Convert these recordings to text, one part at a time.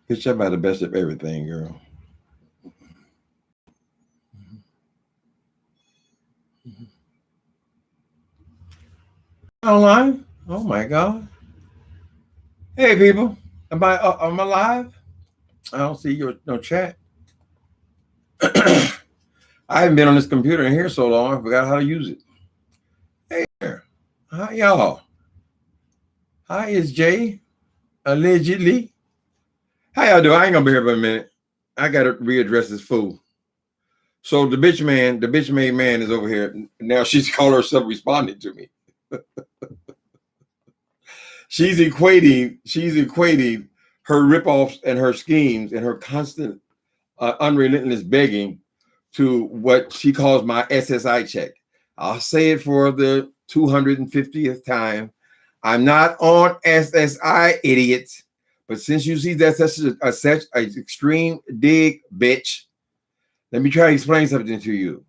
Bitch, I'm about the best of everything, girl. Online? Oh my God. Hey people. Am I live? I don't see your no chat. I haven't been on this computer in here so long, I forgot how to use it. Hey there. Hi y'all. Hi, it's Jay. Allegedly. How y'all doing? I ain't gonna be here for a minute. I gotta readdress this fool. So the bitch made man is over here. Now she's called herself responding to me. She's equating her ripoffs and her schemes and her constant unrelentless begging to what she calls my SSI check. I'll say it for the 250th time. I'm not on SSI, idiot. But since you see that's such an extreme dig, bitch, let me try to explain something to you.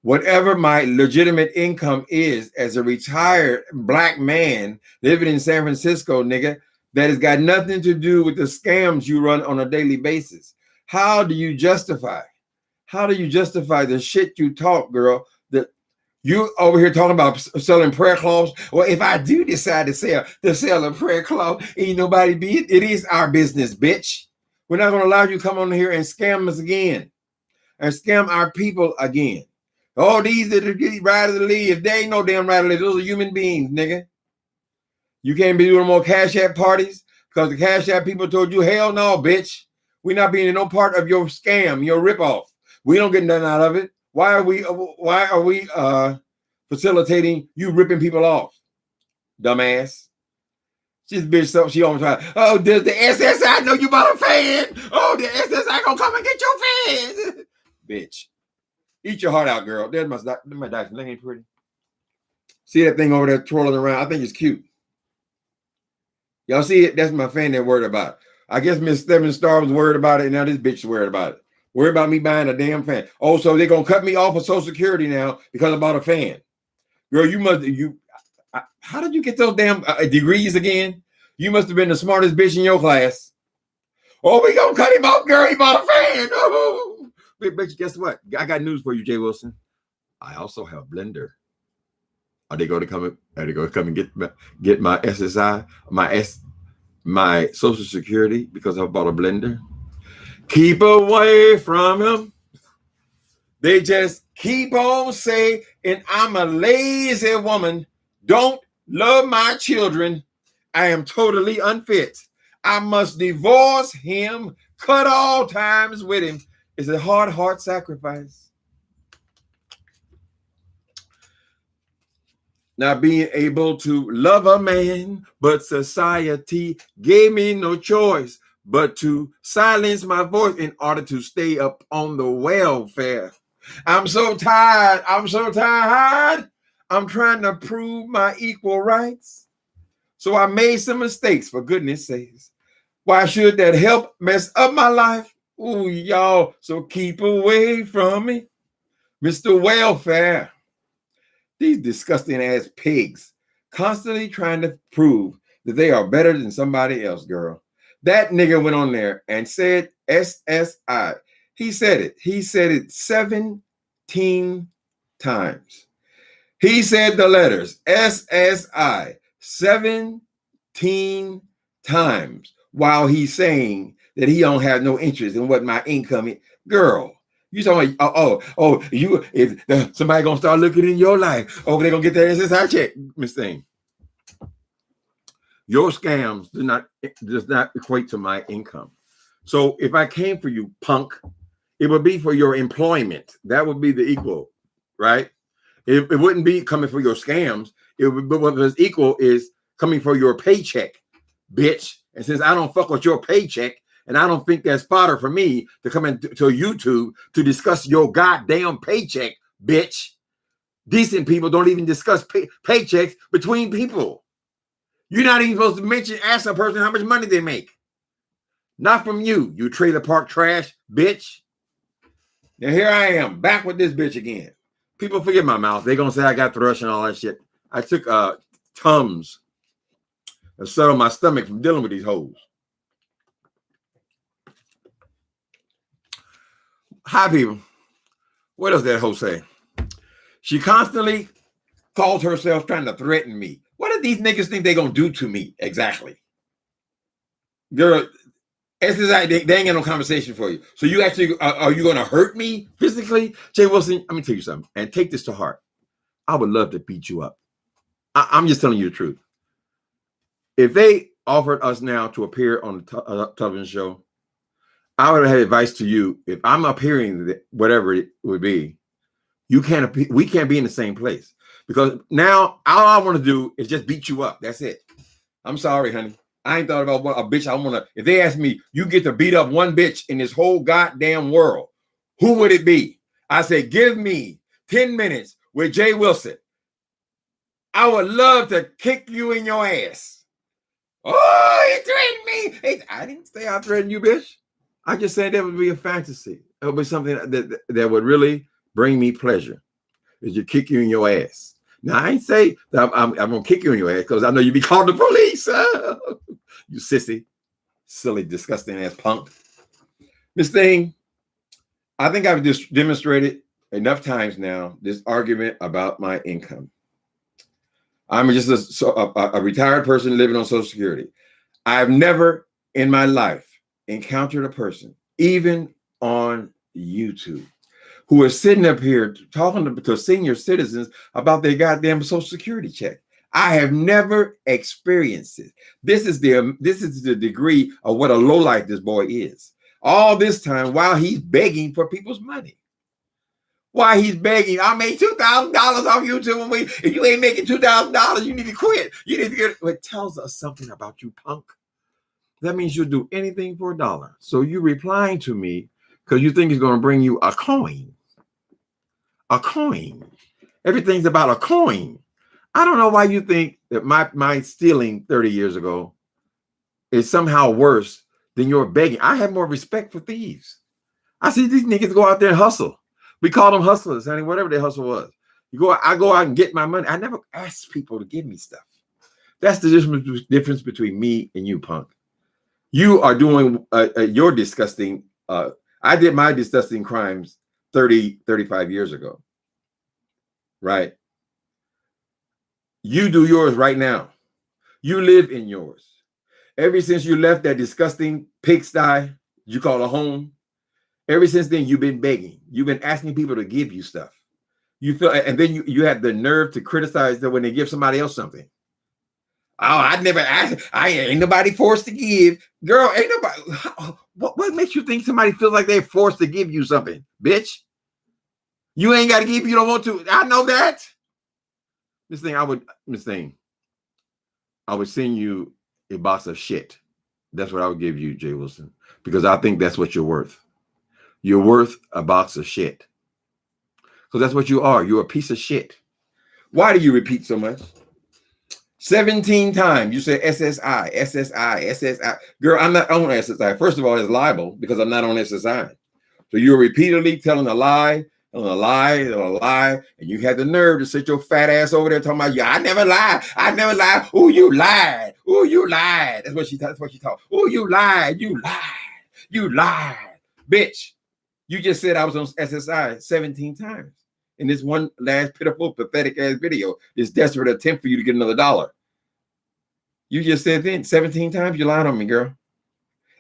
Whatever my legitimate income is as a retired black man living in San Francisco, nigga, that has got nothing to do with the scams you run on a daily basis. How do you justify the shit you talk, girl? That you over here talking about selling prayer cloths? Well, if I do decide to sell a prayer cloth, ain't nobody be it. It is our business, bitch. We're not going to allow you to come on here and scam us again and scam our people again. Oh, these are the right of the lead. If they ain't no damn right of the lead, those are human beings, nigga. You can't be doing more Cash App parties because the Cash App people told you, hell no, bitch. We're not being no part of your scam, your ripoff. We don't get nothing out of it. Why are we facilitating you ripping people off? Dumbass. This bitch, so she always try, oh, does the SSI know you bought a fan? Oh, the SSI gonna come and get your fans. Bitch. Eat your heart out, girl. There's my Dyson. That ain't pretty. See that thing over there twirling around? I think it's cute. Y'all see it? That's my fan they're worried about. I guess Miss Steven Star was worried about it, and now this bitch is worried about it. Worried about me buying a damn fan. Oh, so they're going to cut me off of Social Security now because I bought a fan. Girl, how did you get those damn degrees again? You must have been the smartest bitch in your class. Oh, we going to cut him off, girl. He bought a fan. Oh. Bitch, guess what? I got news for you, Jay Wilson. I also have Blender. Are they going to come and get my SSI, my Social Security because I bought a Blender? Keep away from him. They just keep on saying, I'm a lazy woman. Don't love my children. I am totally unfit. I must divorce him, cut all times with him. It's a hard heart sacrifice. Not being able to love a man, but society gave me no choice but to silence my voice in order to stay up on the welfare. I'm so tired. I'm trying to prove my equal rights. So I made some mistakes, for goodness sakes. Why should that help mess up my life? Ooh, y'all, so keep away from me. Mr. Welfare. These disgusting ass pigs constantly trying to prove that they are better than somebody else, girl. That nigga went on there and said SSI. He said it 17 times. He said the letters SSI 17 times while he's saying that he don't have no interest in what my income is. Girl, you talking about, if somebody gonna start looking in your life, they're gonna get that SSI check, Miss Thing. Your scams does not equate to my income. So if I came for you, punk, it would be for your employment. That would be the equal, right? It wouldn't be coming for your scams. It would be what was equal is coming for your paycheck, bitch. And since I don't fuck with your paycheck, and I don't think that's fodder for me to come into YouTube to discuss your goddamn paycheck, bitch. Decent people don't even discuss paychecks between people. You're not even supposed to ask a person how much money they make. Not from you, you trailer park trash, bitch. Now here I am, back with this bitch again. People forget my mouth. They're going to say I got thrush and all that shit. I took Tums and settled my stomach from dealing with these hoes. Hi, people. What does that hoe say? She constantly calls herself trying to threaten me. What do these niggas think they gonna do to me exactly? Girl, SSI, they ain't got no conversation for you. So you actually, are you gonna hurt me physically? Jay Wilson, let me tell you something, and take this to heart. I would love to beat you up. I'm just telling you the truth. If they offered us now to appear on the television show, I would have advice to you. If I'm appearing, whatever it would be, we can't be in the same place, because now all I want to do is just beat you up. That's it. I'm sorry, honey. I ain't thought about what a bitch I want to. If they ask me, you get to beat up one bitch in this whole goddamn world, who would it be? I say, give me 10 minutes with Jay Wilson. I would love to kick you in your ass. Oh, he threatened me. I didn't say I threatened you, bitch. I just said that would be a fantasy. It would be something that would really bring me pleasure, is to kick you in your ass. Now, I ain't say that I'm going to kick you in your ass because I know you be calling the police. You sissy, silly, disgusting ass punk. This thing, I think I've just demonstrated enough times now this argument about my income. I'm just a retired person living on Social Security. I've never in my life encountered a person, even on YouTube, who is sitting up here talking to senior citizens about their goddamn Social Security check. I have never experienced it. This is the degree of what a lowlife this boy is. All this time while he's begging for people's money. Why he's begging? I made $2,000 off YouTube. And if you ain't making $2,000, you need to quit. You need to get. It tells us something about you, punk. That means you'll do anything for $1. So you replying to me because you think it's going to bring you a coin. A coin. Everything's about a coin. I don't know why you think that my stealing 30 years ago is somehow worse than your begging. I have more respect for thieves. I see these niggas go out there and hustle. We call them hustlers, honey, whatever their hustle was. I go out and get my money. I never ask people to give me stuff. That's the difference between me and you, punk. You are doing your disgusting. I did my disgusting crimes 35 years ago. Right? You do yours right now. You live in yours. Ever since you left that disgusting pigsty you call a home, ever since then, you've been begging. You've been asking people to give you stuff. You feel, and then you have the nerve to criticize them when they give somebody else something. Oh, I never asked. I ain't nobody forced to give. Girl, ain't nobody. What makes you think somebody feels like they're forced to give you something, bitch? You ain't got to give. You don't want to. I know that. Miss Thing, I would send you a box of shit. That's what I would give you, Jay Wilson, because I think that's what you're worth. You're worth a box of shit. Because that's what you are. You're a piece of shit. Why do you repeat so much? 17 times you say SSI, SSI, SSI. Girl, I'm not on SSI. First of all, it's libel because I'm not on SSI. So you're repeatedly telling a lie, and a lie, and a lie, and you had the nerve to sit your fat ass over there talking about, yeah, I never lied. I never lied. Oh, you lied. Oh, you lied. That's what she talked. Oh, you lied. You lied. You lied. Bitch, you just said I was on SSI 17 times. In this one last pitiful, pathetic ass video, this desperate attempt for you to get another $1. You just said then 17 times you lied on me, girl.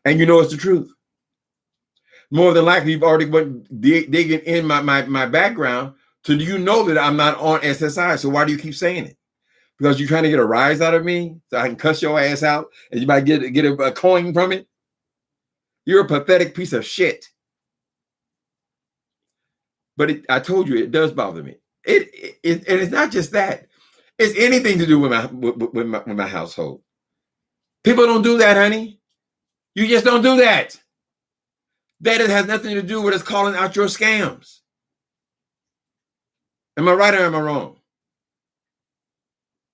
And you know it's the truth. More than likely, you've already went digging in my background so you know that I'm not on SSI. So why do you keep saying it? Because you're trying to get a rise out of me so I can cuss your ass out and you might get a coin from it? You're a pathetic piece of shit. But I told you it does bother me. And it's not just that. It's anything to do with my household. People don't do that, honey. You just don't do that. That has nothing to do with us calling out your scams. Am I right or am I wrong?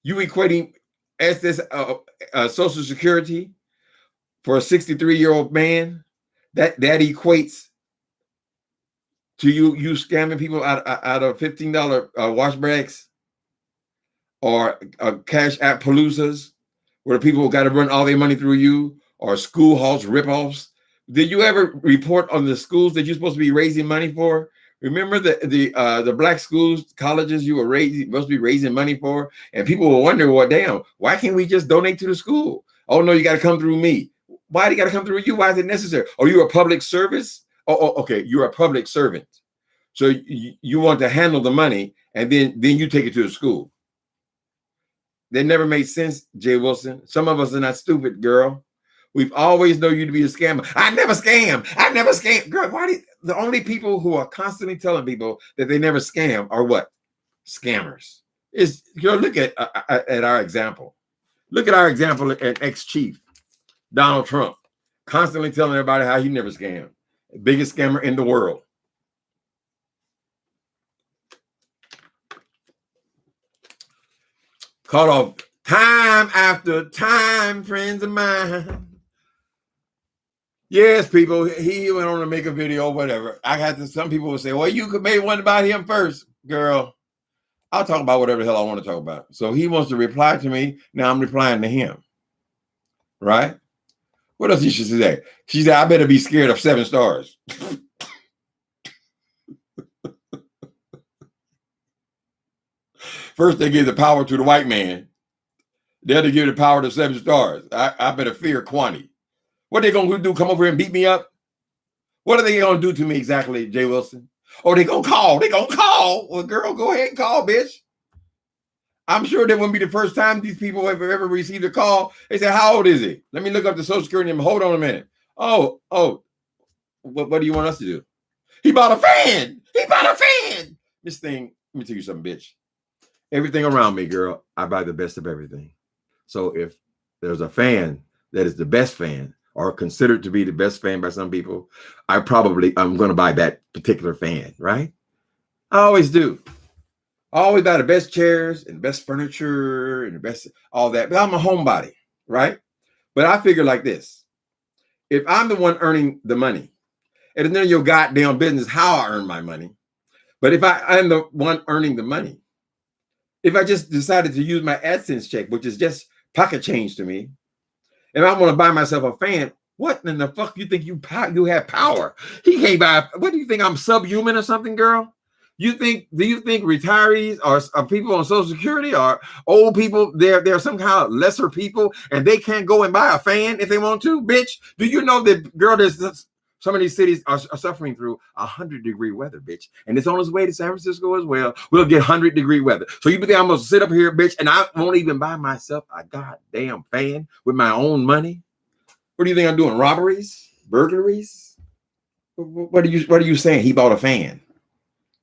You equating Social Security for a 63-year-old man, that equates to you scamming people out of $15 wash bags or cash app paloozas where people got to run all their money through you, or school halls ripoffs Did you ever report on the schools that you're supposed to be raising money for? Remember the black schools, colleges you were supposed to be raising money for, and people were wondering, well, damn, why can't we just donate to the school? Oh no, you got to come through me. Why do you got to come through you? Why is it necessary? Are you a public service? Okay, you're a public servant, so you want to handle the money, and then you take it to the school. That never made sense, Jay Wilson. Some of us are not stupid, girl. We've always known you to be a scammer. I never scam. I never scam. Girl, the only people who are constantly telling people that they never scam are what? Scammers. Girl, look at our example. Look at our example at ex-chief, Donald Trump, constantly telling everybody how he never scammed. Biggest scammer in the world. Caught off time after time, friends of mine. Yes, people, he went on to make a video, whatever. Some people would say, well, you could make one about him first. Girl, I'll talk about whatever the hell I want to talk about. So he wants to reply to me. Now I'm replying to him. Right? What else did she say? She said, I better be scared of 7 stars. First, they give the power to the white man. Then they give the power to 7 stars. I better fear Kwani. What are they going to do? Come over here and beat me up? What are they going to do to me exactly, Jay Wilson? Oh, they going to call. They going to call. Well, girl, go ahead and call, bitch. I'm sure that wouldn't be the first time these people have ever received a call. They say, how old is he? Let me look up the social security number. Hold on a minute. Oh, what do you want us to do? He bought a fan. He bought a fan. This thing, let me tell you something, bitch. Everything around me, girl, I buy the best of everything. So if there's a fan that is the best fan, or considered to be the best fan by some people, I'm going to buy that particular fan, right? I always do. I always buy the best chairs and the best furniture and the best, all that. But I'm a homebody, right? But I figure like this. If I'm the one earning the money, and it's none of your goddamn business how I earn my money, but if I'm the one earning the money, if I just decided to use my AdSense check, which is just pocket change to me, and I want to buy myself a fan, what in the fuck you think you have power? He can't buy. What do you think? I'm subhuman or something, girl? Do you think retirees are people on Social Security or old people? They're some kind of lesser people and they can't go and buy a fan if they want to, bitch? Do you know that, girl, some of these cities are suffering through 100-degree weather, bitch. And it's on its way to San Francisco as well. We'll get 100-degree weather. So you think I'm going to sit up here, bitch, and I won't even buy myself a goddamn fan with my own money? What do you think I'm doing? Robberies? Burglaries? What are you saying? He bought a fan.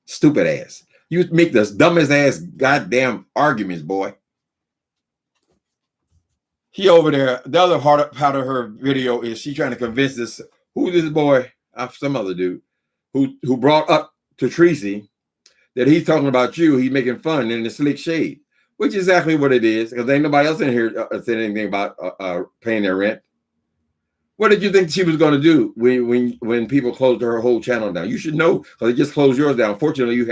Stupid ass. You make the dumbest ass goddamn arguments, boy. He over there, the other part of her video is she trying to convince this boy, some other dude, who brought up to Tracy that he's talking about you, he's making fun in the slick shade, which is exactly what it is, because ain't nobody else in here said anything about paying their rent. What did you think she was going to do when people closed her whole channel down? You should know, because they just closed yours down. Fortunately, you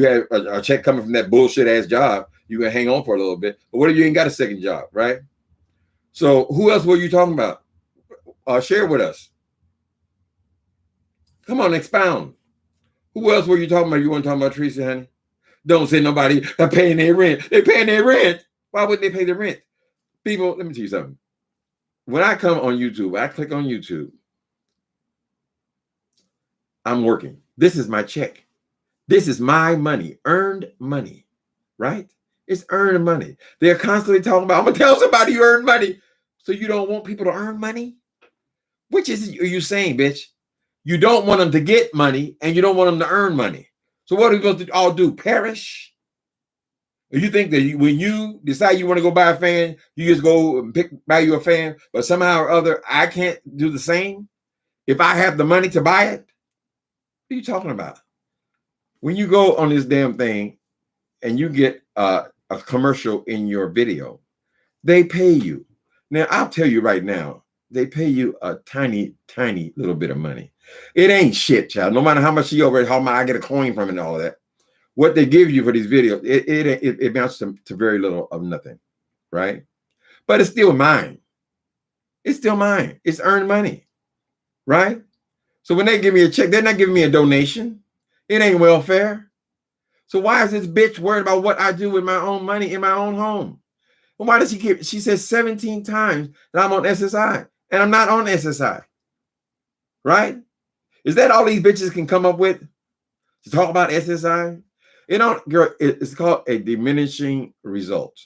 have a check coming from that bullshit ass job. You can hang on for a little bit. But what if you ain't got a second job, right? So who else were you talking about? Share with us. Come on, expound. Who else were you talking about? You want to talk about Tracy, honey? Don't say nobody are paying their rent. They're paying their rent. Why would they pay their rent? People, let me tell you something. When I come on YouTube, I click on YouTube. I'm working. This is my check. This is my money, earned money, right? It's earned money. They're constantly talking about, I'm going to tell somebody you earn money. So you don't want people to earn money? Which are you saying, bitch? You don't want them to get money and you don't want them to earn money. So what are we going to all do? Perish? Or you think that when you decide you want to go buy a fan, you just go and buy you a fan, but somehow or other, I can't do the same? If I have the money to buy it? What are you talking about? When you go on this damn thing and you get a commercial in your video, they pay you. Now, I'll tell you right now, they pay you a tiny, tiny little bit of money. It ain't shit, child. No matter how much I get a coin from and all that. What they give you for these videos, it amounts to very little of nothing, right? But it's still mine. It's still mine. It's earned money. right? So when they give me a check, they're not giving me a donation. It ain't welfare. So why is this bitch worried about what I do with my own money in my own home? Well, why does she keep? She says 17 times that I'm on SSI, and I'm not on SSI, right? Is that all these bitches can come up with to talk about SSI? You know, girl, it's called a diminishing result.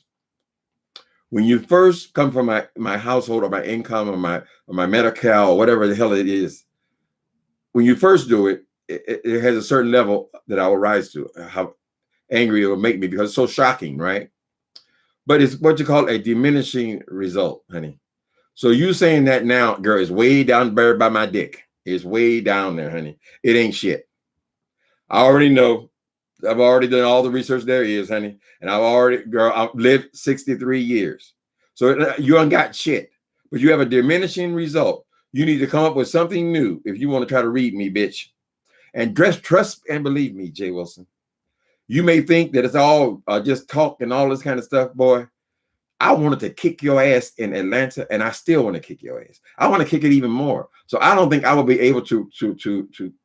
When you first come from my household or my income or my Medi-Cal or whatever the hell it is, when you first do it, it has a certain level that I will rise to. How angry it will make me because it's so shocking, right? But it's what you call a diminishing result, honey. So you saying that now, girl, is way down buried by my dick. It's way down there, honey. It ain't shit. I already know. I've already done all the research there is, honey. And I've lived 63 years. So you ain't got shit. But you have a diminishing result. You need to come up with something new if you want to try to read me, bitch. And trust and believe me, Jay Wilson. You may think that it's all just talk and all this kind of stuff, boy. I wanted to kick your ass in Atlanta, and I still want to kick your ass. I want to kick it even more. So I don't think I will be able to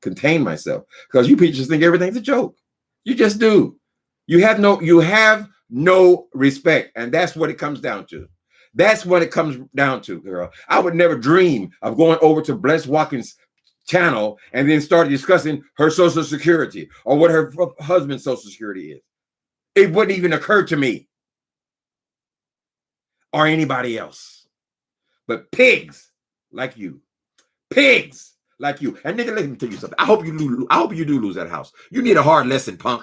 contain myself because you people just think everything's a joke. You just do. You have no respect, and that's what it comes down to. That's what it comes down to, girl. I would never dream of going over to Bless Watkins' channel and then start discussing her Social Security or what her husband's Social Security is. It wouldn't even occur to me or anybody else. But pigs like you, pigs like you. And nigga, let me tell you something. I hope you do lose that house. You need a hard lesson, punk.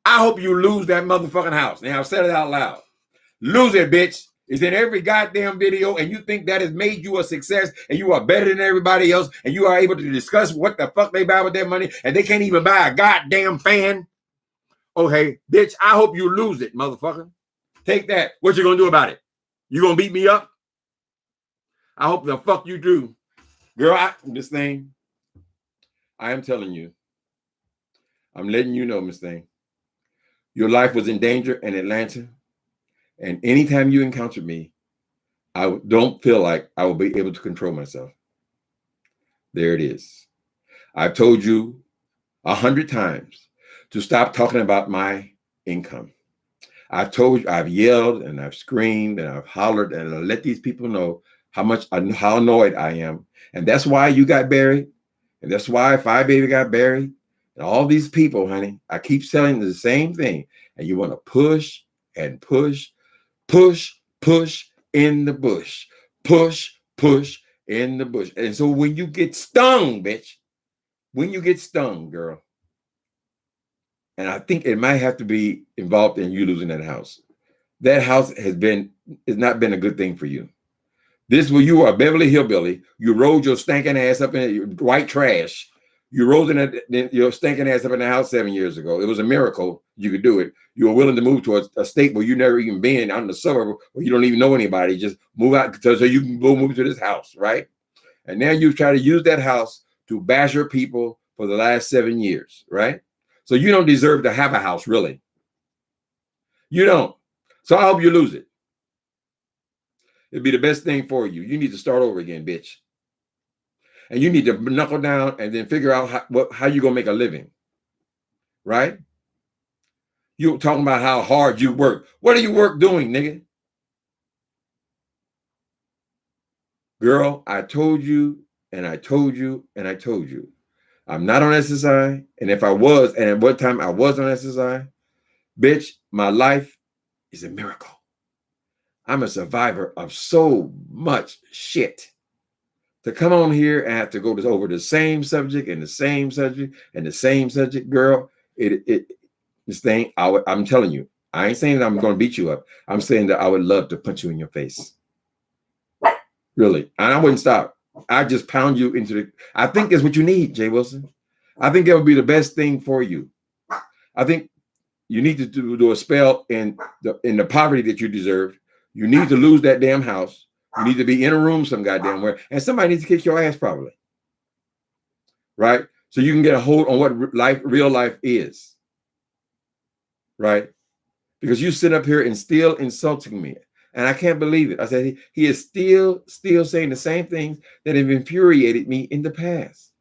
I hope you lose that motherfucking house. Now I've said it out loud. Lose it, bitch. It's in every goddamn video, and you think that has made you a success, and you are better than everybody else, and you are able to discuss what the fuck they buy with their money, and they can't even buy a goddamn fan. Okay, bitch, I hope you lose it, motherfucker. Take that. What you gonna do about it? You gonna beat me up? I hope the fuck you do. Girl, Miss Thing, I am telling you, I'm letting you know, Miss Thing, your life was in danger in Atlanta. And anytime you encounter me, I don't feel like I will be able to control myself. There it is. I've told you 100 times to stop talking about my income. I've told you, I've yelled and I've screamed and I've hollered and I let these people know how annoyed I am. And that's why you got buried. And that's why Five Baby got buried. And all these people, honey, I keep telling the same thing. And you want to push and push. Push in the bush. Push in the bush. And so when you get stung, bitch, when you get stung, girl, and I think it might have to be involved in you losing that house. That house has not been a good thing for you. This where you are a Beverly Hillbilly. You rolled your stinking ass up in your white trash. You rolled your stinking ass up in the house 7 years ago. It was a miracle you could do it. You were willing to move to a state where you never even been, out in the suburb where you don't even know anybody. Just move out so you can go move to this house, right? And now you try to use that house to bash your people for the last 7 years, right? So you don't deserve to have a house, really. You don't. So I hope you lose it. It'd be the best thing for you. You need to start over again, bitch. And you need to knuckle down and then figure out how you're going to make a living. Right? You talking about how hard you work. What are you work doing, nigga? Girl, I told you, and I told you, and I told you. I'm not on SSI. And if I was, and at what time I was on SSI, bitch, my life is a miracle. I'm a survivor of so much shit. To come on here and have to go over the same subject and the same subject and the same subject, girl, this thing, I'm telling you, I ain't saying that I'm going to beat you up. I'm saying that I would love to punch you in your face. Really. And I wouldn't stop. I just pound you into I think that's what you need, Jay Wilson. I think that would be the best thing for you. I think you need to do a spell in the poverty that you deserve. You need to lose that damn house. You need to be in a room some goddamn where, and somebody needs to kick your ass probably. Right? So you can get a hold on what real life is. Right? Because you sit up here and still insulting me. And I can't believe it. I said, he is still saying the same things that have infuriated me in the past.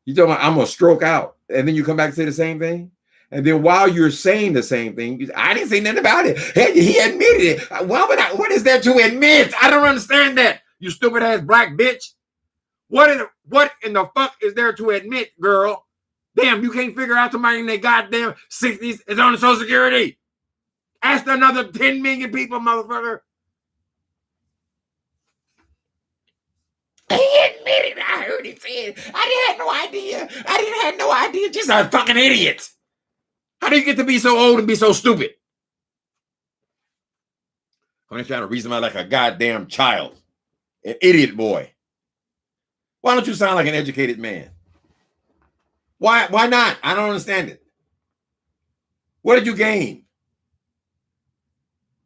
You talking about I'm going to stroke out, and then you come back and say the same thing? And then while you're saying the same thing, I didn't say nothing about it. He admitted it. Why would I? What is there to admit? I don't understand that, you stupid ass black bitch. What in the fuck is there to admit, girl? Damn, you can't figure out somebody in their goddamn 60s is on Social Security. Ask another 10 million people, motherfucker. He admitted. I heard he said. I didn't have no idea. I didn't have no idea. Just a fucking idiot. How do you get to be so old and be so stupid? I'm trying to reason out like a goddamn child. An idiot boy. Why don't you sound like an educated man? Why not? I don't understand it. What did you gain?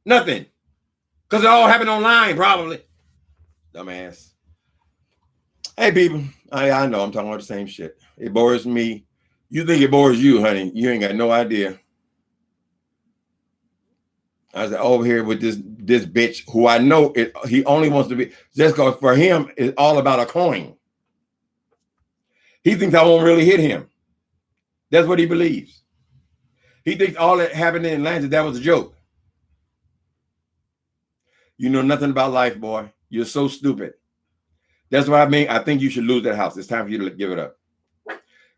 Nothing. Because it all happened online, probably. Dumbass. Hey, people. I know I'm talking about the same shit. It bores me. You think it bores you, honey. You ain't got no idea. I was over here with this bitch who I know he only wants to be, just because for him, it's all about a coin. He thinks I won't really hit him. That's what he believes. He thinks all that happened in Atlanta, that was a joke. You know nothing about life, boy. You're so stupid. That's what I mean. I think you should lose that house. It's time for you to give it up.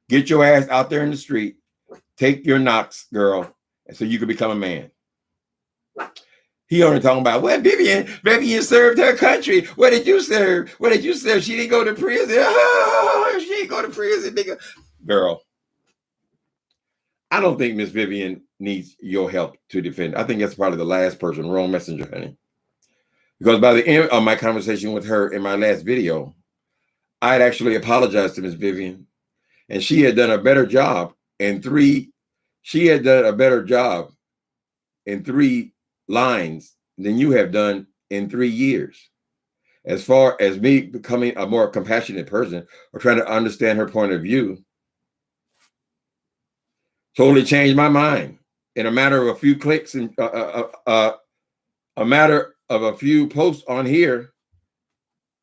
Get your ass out there in the street. Take your knocks, girl, and so you can become a man. He only talking about, well, Vivian served her country. What did you serve? What did you serve? She didn't go to prison. Oh, she didn't go to prison, nigga. Girl, I don't think Miss Vivian needs your help to defend. I think that's probably the last person, wrong messenger, honey. Because by the end of my conversation with her in my last video, I had actually apologized to Miss Vivian, and she had done a better job in three lines than you have done in 3 years. As far as me becoming a more compassionate person or trying to understand her point of view, totally changed my mind in a matter of a few clicks and a matter of a few posts on here.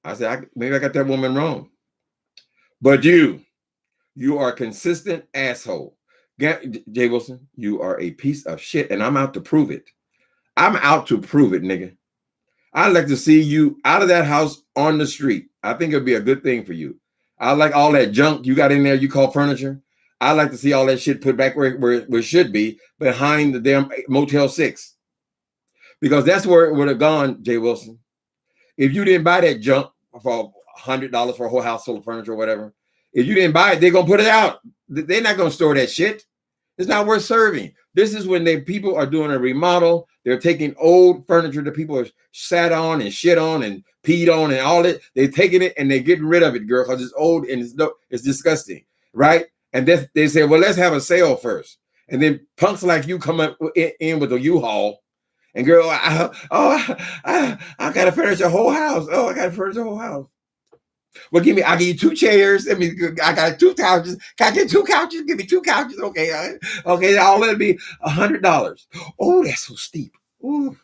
I said, maybe I got that woman wrong. But you are a consistent asshole. Jay Wilson, you are a piece of shit, and I'm out to prove it. I'm out to prove it, nigga. I'd like to see you out of that house on the street. I think it'd be a good thing for you. I like all that junk you got in there you call furniture. I like to see all that shit put back where it should be, behind the damn Motel 6. Because that's where it would have gone, Jay Wilson. If you didn't buy that junk for $100 for a whole house full of furniture or whatever, if you didn't buy it, they're going to put it out. They're not going to store that shit. It's not worth serving. This is when people are doing a remodel. They're taking old furniture that people have sat on and shit on and peed on and all that. They're taking it and they're getting rid of it, girl, because it's old and it's disgusting, right? And they say, well, let's have a sale first. And then punks like you come up in with a U-Haul. And girl, I got to furnish a whole house. Oh, I got to furnish a whole house. Well, I'll give you 2 chairs. I got 2 couches. Can I get 2 couches? Give me 2 couches. Okay. Okay. All that'll be $100. Oh, that's so steep. Ooh.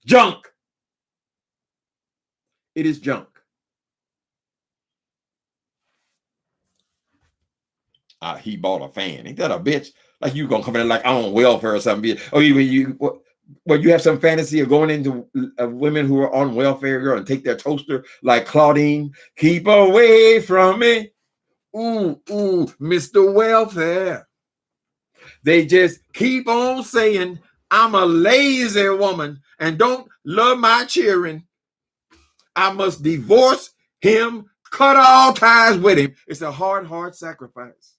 Junk. It is junk. He bought a fan. Ain't that a bitch? Like you gonna come in like I'm on welfare or something. Oh, you have some fantasy of going into women who are on welfare, girl, and take their toaster like Claudine. Keep away from me. Ooh, Mr. Welfare. They just keep on saying, I'm a lazy woman and don't love my children. I must divorce him, cut all ties with him. It's a hard sacrifice.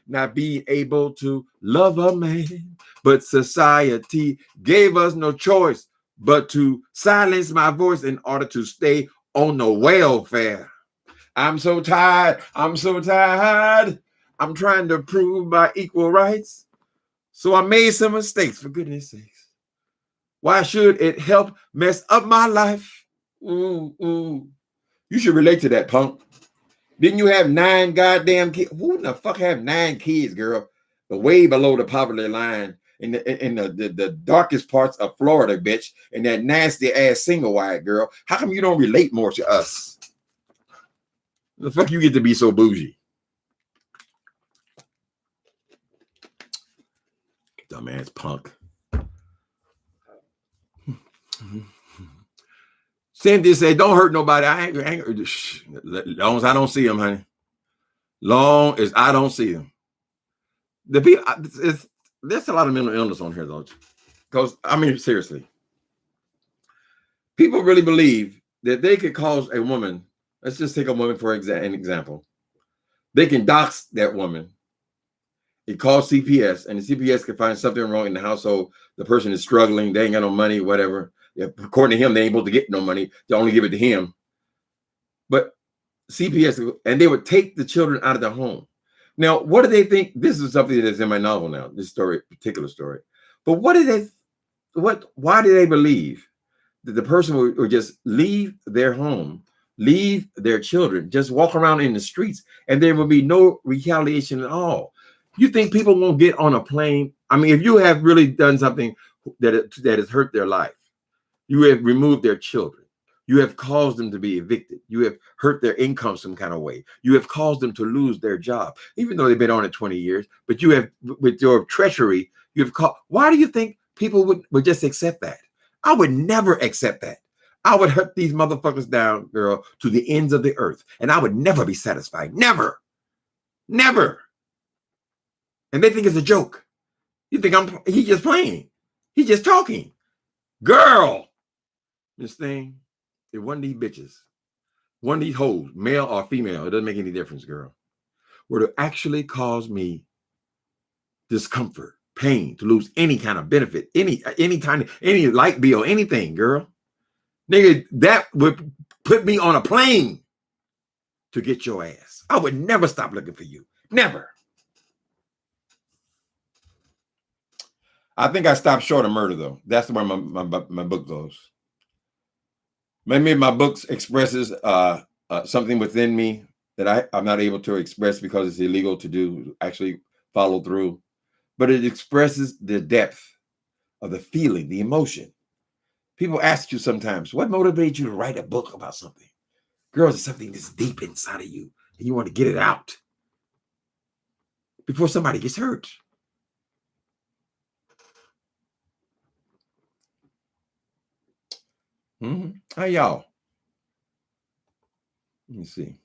Not being able to love a man, but society gave us no choice but to silence my voice in order to stay on the welfare. I'm so tired. I'm trying to prove my equal rights. So I made some mistakes, for goodness sakes. Why should it help mess up my life? Ooh. You should relate to that, punk. Didn't you have 9 goddamn kids? Who in the fuck have 9 kids, girl? Way below the poverty line. in the darkest parts of Florida, bitch, and that nasty ass single wide girl. How come you don't relate more to us? The fuck you get to be so bougie? Dumbass punk. Cynthia said, don't hurt nobody. I ain't as long as I don't see them, honey. Long as I don't see them. The people, there's a lot of mental illness on here, though. Because, I mean, seriously. People really believe that they could cause a woman, let's just take a woman for an example. They can dox that woman. It calls CPS, and the CPS can find something wrong in the household. The person is struggling. They ain't got no money, whatever. According to him, they ain't able to get no money. They only give it to him. But CPS, and they would take the children out of the home. Now, what do they think? This is something that's in my novel now, this story, particular story. But why do they believe that the person would just leave their home, leave their children, just walk around in the streets, and there will be no retaliation at all? You think people won't get on a plane? I mean, if you have really done something that has hurt their life, you have removed their children, you have caused them to be evicted, you have hurt their income some kind of way, you have caused them to lose their job, even though they've been on it 20 years, but you have, with your treachery, you have caused. Why do you think people would just accept that? I would never accept that. I would hunt these motherfuckers down, girl, to the ends of the earth, and I would never be satisfied. Never. Never. And they think it's a joke. You think he's just playing. He's just talking. Girl, this thing, it wasn't these bitches, one of these hoes, male or female, it doesn't make any difference, girl, were to actually cause me discomfort, pain, to lose any kind of benefit, any light bill, anything, girl. Nigga, that would put me on a plane to get your ass. I would never stop looking for you. Never. I think I stopped short of murder, though. That's where my book goes. Maybe my book expresses something within me that I'm not able to express because it's illegal to do, actually follow through. But it expresses the depth of the feeling, the emotion. People ask you sometimes, what motivates you to write a book about something? Girls, it's something that's deep inside of you, and you want to get it out before somebody gets hurt. How y'all? Let me see.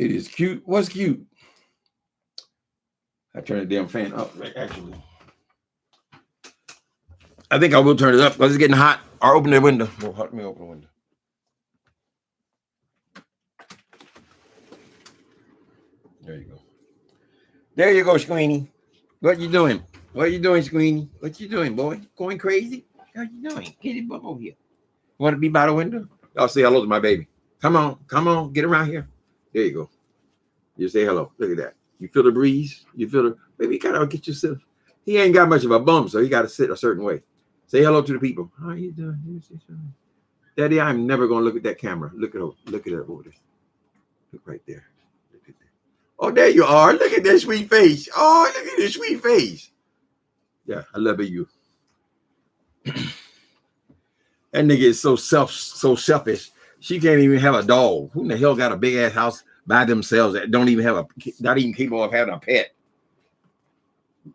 It is cute. What's cute? I turned the damn fan up, actually. I think I will turn it up because it's getting hot. Or open the window. Well, let me open the window. There you go. There you go, Squeenie. What you doing? What you doing, Squeenie? What you doing, boy? Going crazy? What you doing? Get it over here. Want to be by the window? I'll say hello to my baby. Come on, get around here. There you go. You say hello. Look at that. You feel the breeze? You feel the baby? You gotta get yourself. He ain't got much of a bum, so he got to sit a certain way. Say hello to the people. How are you doing? Daddy, I'm never gonna look at that camera. Look at it over there. Look right there. Look at that. Oh, there you are. Look at that sweet face. Oh, look at this sweet face. Yeah, I love you. That nigga is so selfish. She can't even have a dog. Who in the hell got a big ass house by themselves that don't even have not even capable of having a pet?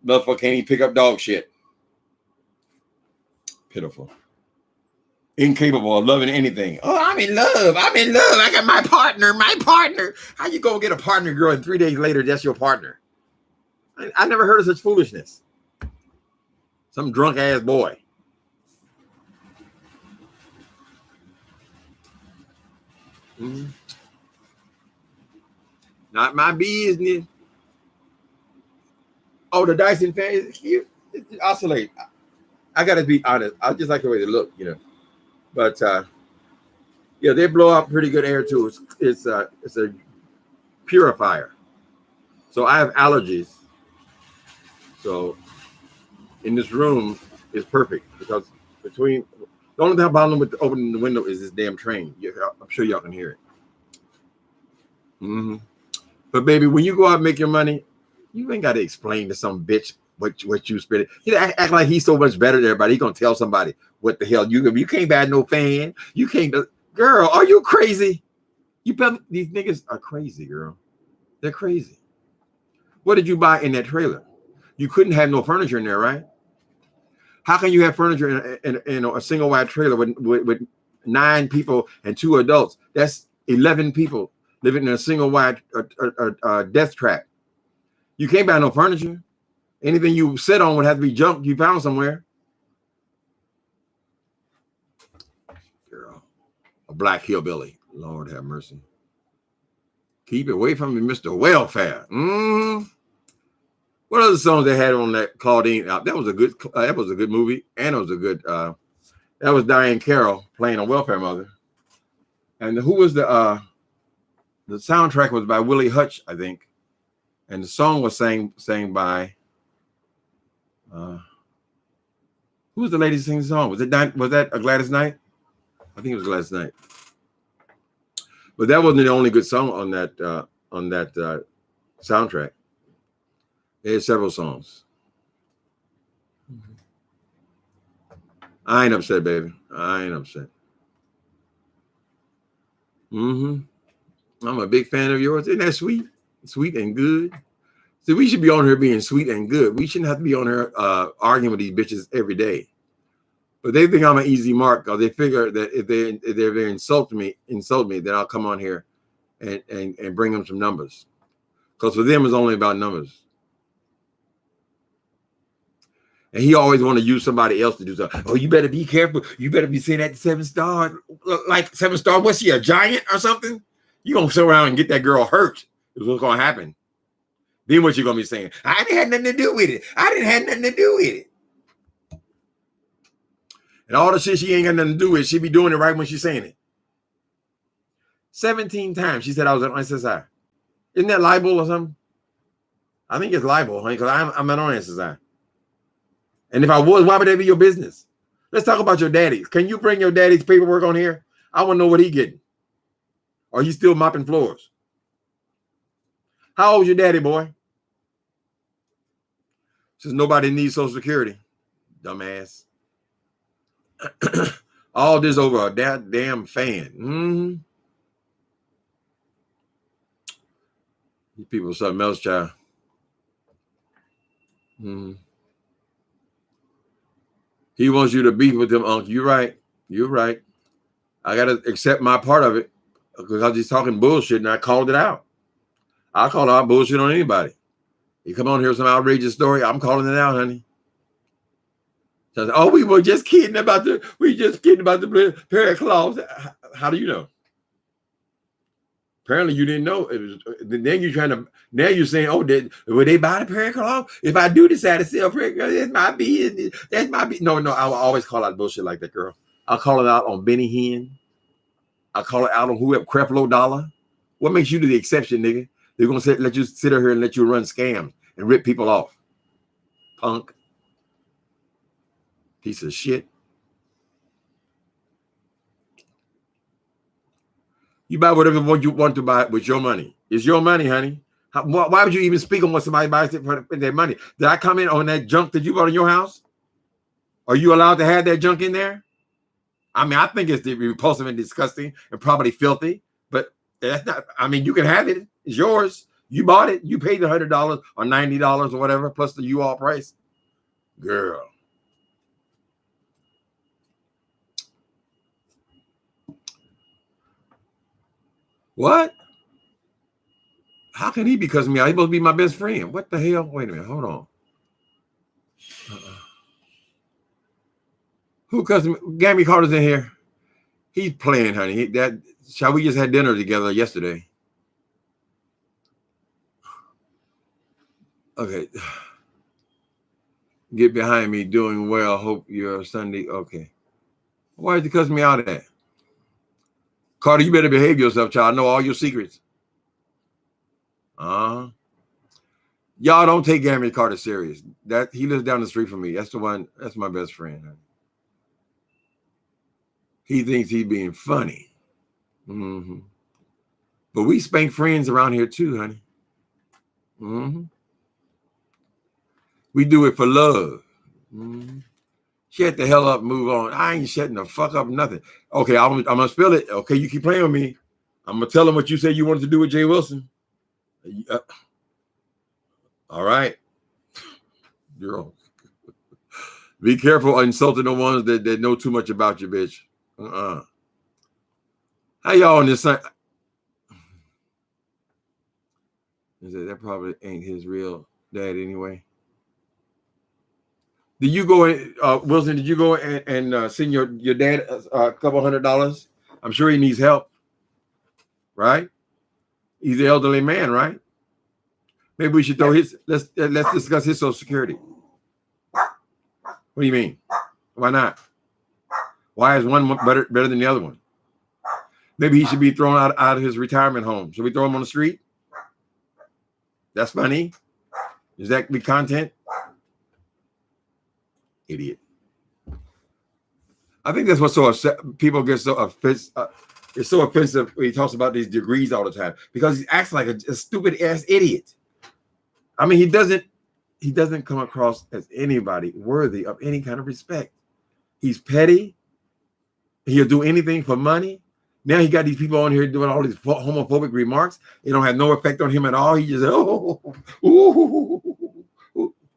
Motherfucker can't even pick up dog shit. Pitiful. Incapable of loving anything. Oh, I'm in love. I got my partner. How you gonna get a partner, girl, and 3 days later that's your partner? I never heard of such foolishness. Some drunk ass boy. Not my business. Oh, the Dyson fan is cute. It oscillate. I gotta be honest. I just like the way they look, But yeah, they blow out pretty good air too. It's a purifier. So I have allergies. So in this room is perfect because the only problem with opening the window is this damn train. I'm sure y'all can hear it. But baby, when you go out and make your money, You ain't got to explain to some bitch what you spit. He act like he's so much better than everybody. He gonna tell somebody what the hell you can't buy no fan. You can't. Girl, are you crazy? You better. These niggas are crazy, girl. They're crazy. What did you buy in that trailer? You couldn't have no furniture in there, right? How can you have furniture in a single wide trailer with 9 people and 2 adults? That's 11 people living in a single wide death trap. You can't buy no furniture. Anything you sit on would have to be junk you found somewhere. Girl, a black hillbilly. Lord have mercy. Keep it away from me, Mr. Welfare. What other songs they had on that Claudine? That was a good movie, and it was a good. That was Diane Carroll playing a welfare mother. And who was the soundtrack was by Willie Hutch, I think, and the song was sang by. Who was the lady singing the song? Was that a Gladys Knight? I think it was Gladys Knight. But that wasn't the only good song on that soundtrack. They had several songs. I ain't upset, baby. I ain't upset. I'm a big fan of yours. Isn't that sweet? Sweet and good. See, we should be on here being sweet and good. We shouldn't have to be on here arguing with these bitches every day. But they think I'm an easy mark because they figure that if they insult me, then I'll come on here and bring them some numbers. Because for them, it's only about numbers. And he always want to use somebody else to do something. Oh, you better be careful. You better be saying that to 7 Star. Like 7 Star, what's she, a giant or something? You going to sit around and get that girl hurt. Is what's going to happen. Then what you going to be saying? I didn't have nothing to do with it. I didn't have nothing to do with it. And all the shit she ain't got nothing to do with, she be doing it right when she's saying it. 17 times she said I was on SSI. Isn't that libel or something? I think it's libel, honey, because I'm not on SSI. And if I was, why would that be your business? Let's talk about your daddy. Can you bring your daddy's paperwork on here? I want to know what he getting. Are you still mopping floors? How old's your daddy, boy? Says nobody needs Social Security. Dumbass. All this over a damn fan. These people are something else, child. He wants you to beef with him, Uncle. You're right. You're right. I got to accept my part of it because he's talking bullshit, and I called it out. I call out bullshit on anybody. You come on here with some outrageous story, I'm calling it out, honey. So, oh, we were just kidding about the pair of claws. How do you know? Apparently you didn't know. Then you're saying, oh, would they buy the pair of claws? If I do decide to sell pair of claws, that's my business. That's my business. No, I will always call out bullshit like that, girl. I'll call it out on Benny Hinn. I'll call it out on whoever, Creflo Dollar. What makes you the exception, nigga? They're going to let you sit here and let you run scams and rip people off. Punk. Piece of shit. You buy whatever you want to buy with your money. It's your money, honey. Why would you even speak on what somebody buys for their money? Did I come in on that junk that you bought in your house? Are you allowed to have that junk in there? I mean, I think it's repulsive and disgusting and probably filthy, but that's not, I mean, you can have it. It's yours. You bought it. You paid the $100 or $90 or whatever, plus the U-Haul price. Girl. What? How can he be cussing me out? He's supposed to be my best friend. What the hell? Wait a minute. Hold on. Who cussed me? Gammy Carter's in here. He's playing, honey. Shall we just had dinner together yesterday? Okay. Get behind me. Doing well. Hope you're Sunday. Okay. Why did you cuss me out of that? Carter, you better behave yourself, child. I know all your secrets. Y'all don't take Gammy Carter serious. That he lives down the street from me. That's the one. That's my best friend. Honey. He thinks he's being funny. But we spank friends around here too, honey. We do it for love. Mm-hmm. Shut the hell up, move on. I ain't shutting the fuck up, nothing. Okay, I'm gonna spill it. Okay, you keep playing with me. I'm gonna tell him what you said you wanted to do with Jay Wilson. All right, girl. Be careful insulting the ones that know too much about you, bitch. How y'all on this side? That probably ain't his real dad anyway. Did you go in, Wilson? Did you go and send your dad a couple $100? I'm sure he needs help, right? He's an elderly man, right? Maybe we should throw his. Let's discuss his Social Security. What do you mean? Why not? Why is one better than the other one? Maybe he should be thrown out of his retirement home. Should we throw him on the street? That's funny. Does that be content? Idiot. I think that's what's so upset. People get so offensive. It's so offensive when he talks about these degrees all the time because he acts like a stupid ass idiot. I mean, he doesn't come across as anybody worthy of any kind of respect. He's petty. He'll do anything for money. Now he got these people on here doing all these homophobic remarks. They don't have no effect on him at all. He just,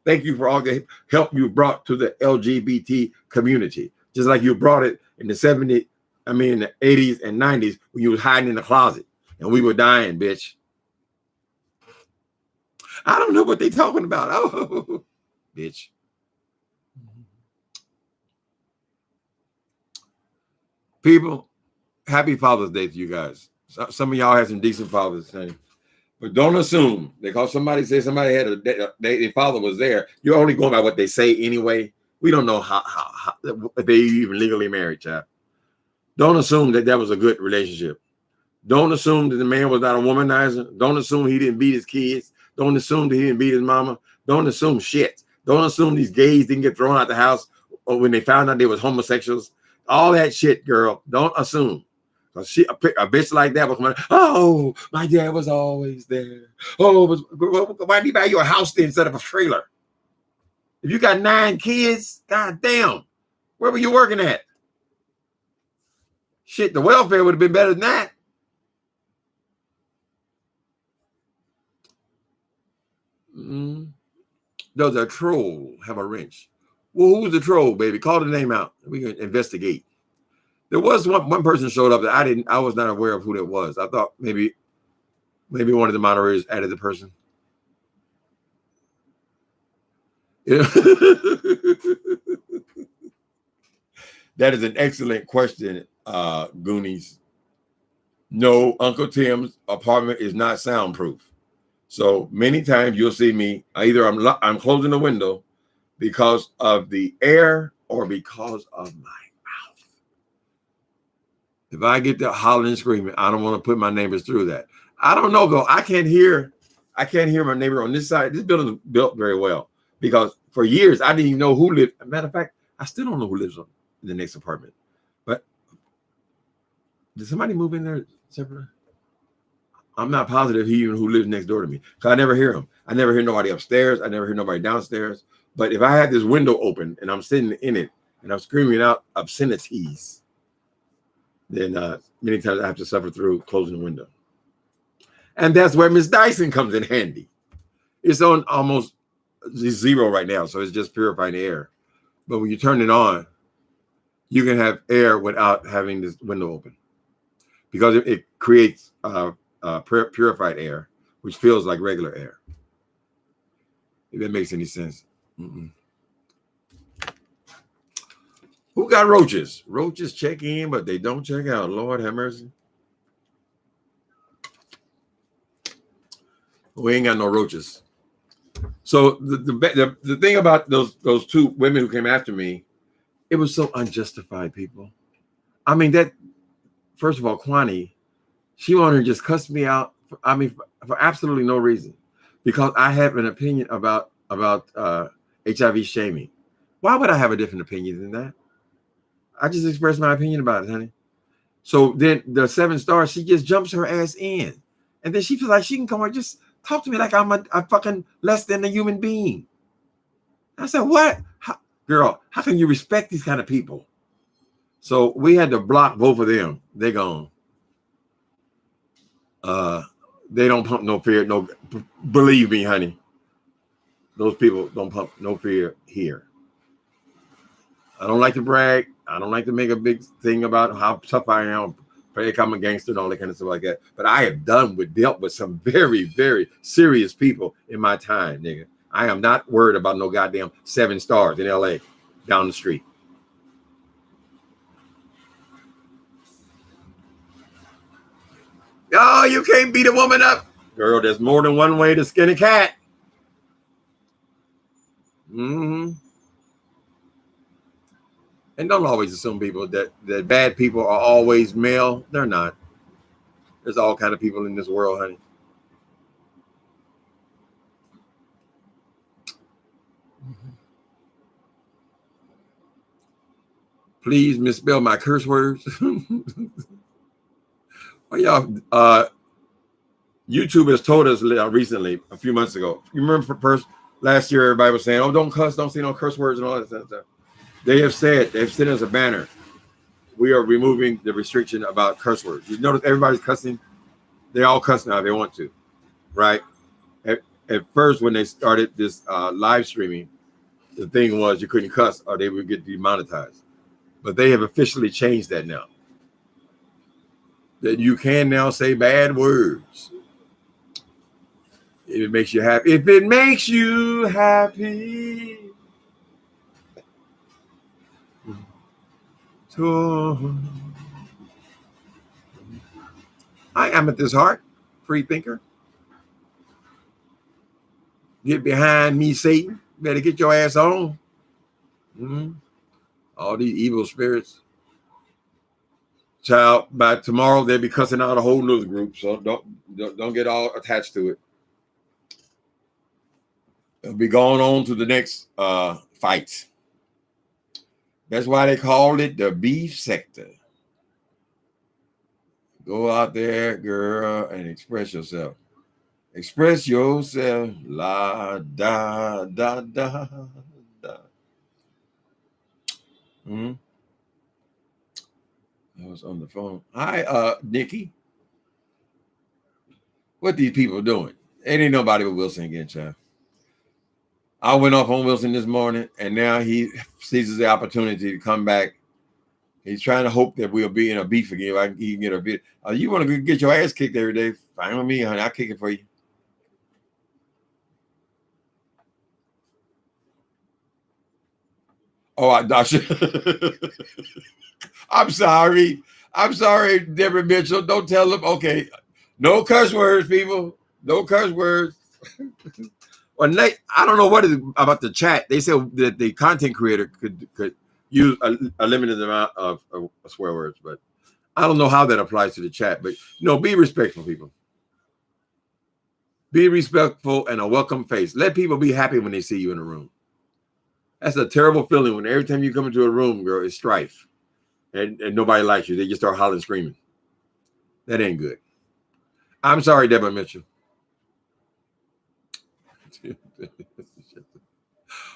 thank you for all the help you brought to the LGBT community. Just like you brought it in the 70s, in the 80s and 90s when you was hiding in the closet and we were dying, bitch. I don't know what they're talking about. Oh, bitch. People, happy Father's Day to you guys. Some of y'all have some decent fathers, honey. But don't assume because somebody said somebody had their father was there. You're only going by what they say anyway. We don't know how if they even legally married, child. Don't assume that was a good relationship. Don't assume that the man was not a womanizer. Don't assume he didn't beat his kids. Don't assume that he didn't beat his mama. Don't assume shit. Don't assume these gays didn't get thrown out the house or when they found out they was homosexuals. All that shit, girl. Don't assume. A bitch like that was coming. Oh, my dad was always there. Oh, why did he buy you a house then instead of a trailer? If you got 9 kids, god damn, where were you working at? Shit, the welfare would have been better than that. Does a troll have a wrench? Well, who's the troll, baby? Call the name out. We can investigate. There was one person showed up that I was not aware of who that was. I thought maybe one of the moderators added the person. Yeah. That is an excellent question, Goonies. No, Uncle Tim's apartment is not soundproof. So many times you'll see me either I'm closing the window because of the air or because of my mouth. If I get to hollering and screaming, I don't want to put my neighbors through that. I don't know though. I can't hear my neighbor on this side. This building is built very well because for years I didn't even know who lived. As a matter of fact, I still don't know who lives in the next apartment. But did somebody move in there separately? I'm not positive who lives next door to me because I never hear him. I never hear nobody upstairs. I never hear nobody downstairs. But if I had this window open and I'm sitting in it and I'm screaming out obscenities, then many times I have to suffer through closing the window. And that's where Miss Dyson comes in handy. It's on almost 0 right now, so it's just purifying the air. But when you turn it on, you can have air without having this window open because it creates purified air, which feels like regular air. If that makes any sense. Who got roaches? Roaches check in, but they don't check out. Lord have mercy. We ain't got no roaches. So the thing about those 2 women who came after me, it was so unjustified, people. I mean, that first of all, Kwani, she wanted to just cuss me out. For absolutely no reason, because I have an opinion about HIV shaming. Why would I have a different opinion than that? I just expressed my opinion about it, honey. So then the 7 stars, she just jumps her ass in, and then she feels like she can come and just talk to me like I'm a fucking less than a human being. I said, what? Girl, how can you respect these kind of people? So we had to block both of them. They gone. They don't pump no fear. No, believe me, honey. Those people don't pump no fear here. I don't like to brag. I don't like to make a big thing about how tough I am. Like I'm a gangster and all that kind of stuff like that. But I have dealt with some very, very serious people in my time, nigga. I am not worried about no goddamn 7 stars in LA down the street. Oh, you can't beat a woman up. Girl, there's more than one way to skin a cat. Mm-hmm. And don't always assume people that bad people are always male. They're not. There's all kind of people in this world, honey. Please misspell my curse words. Well, y'all, YouTube has told us recently, a few months ago. You remember first last year, everybody was saying, "Oh, don't cuss, don't say no curse words and all that stuff." They've sent us a banner. We are removing the restriction about curse words. You notice everybody's cussing. They all cuss now if they want to, right? At first, when they started this live streaming, the thing was you couldn't cuss or they would get demonetized. But they have officially changed that now. That you can now say bad words. If it makes you happy. If it makes you happy. I am at this heart, free thinker. Get behind me, Satan. Better get your ass on. Mm-hmm. All these evil spirits. Child, by tomorrow they'll be cussing out a whole nother group. So don't get all attached to it. They'll be going on to the next fight. That's why they called it the beef sector. Go out there, girl, and express yourself. Express yourself. La da da da da. Hmm. I was on the phone. Hi, Nikki. What these people doing? It ain't nobody but Wilson again, child. I went off on Wilson this morning, and now he seizes the opportunity to come back. He's trying to hope that we'll be in a beef again. He can get a bit. You want to get your ass kicked every day? Fine with me, honey. I'll kick it for you. Oh, I'm sorry. I'm sorry, Deborah Mitchell. Don't tell them. Okay, no curse words, people. No curse words. Well, Nate, I don't know what is about the chat. They said that the content creator could use a limited amount of swear words, but I don't know how that applies to the chat. But be respectful, people. Be respectful and a welcome face. Let people be happy when they see you in a room. That's a terrible feeling when every time you come into a room, girl, it's strife. And nobody likes you. They just start hollering, screaming. That ain't good. I'm sorry, Deborah Mitchell.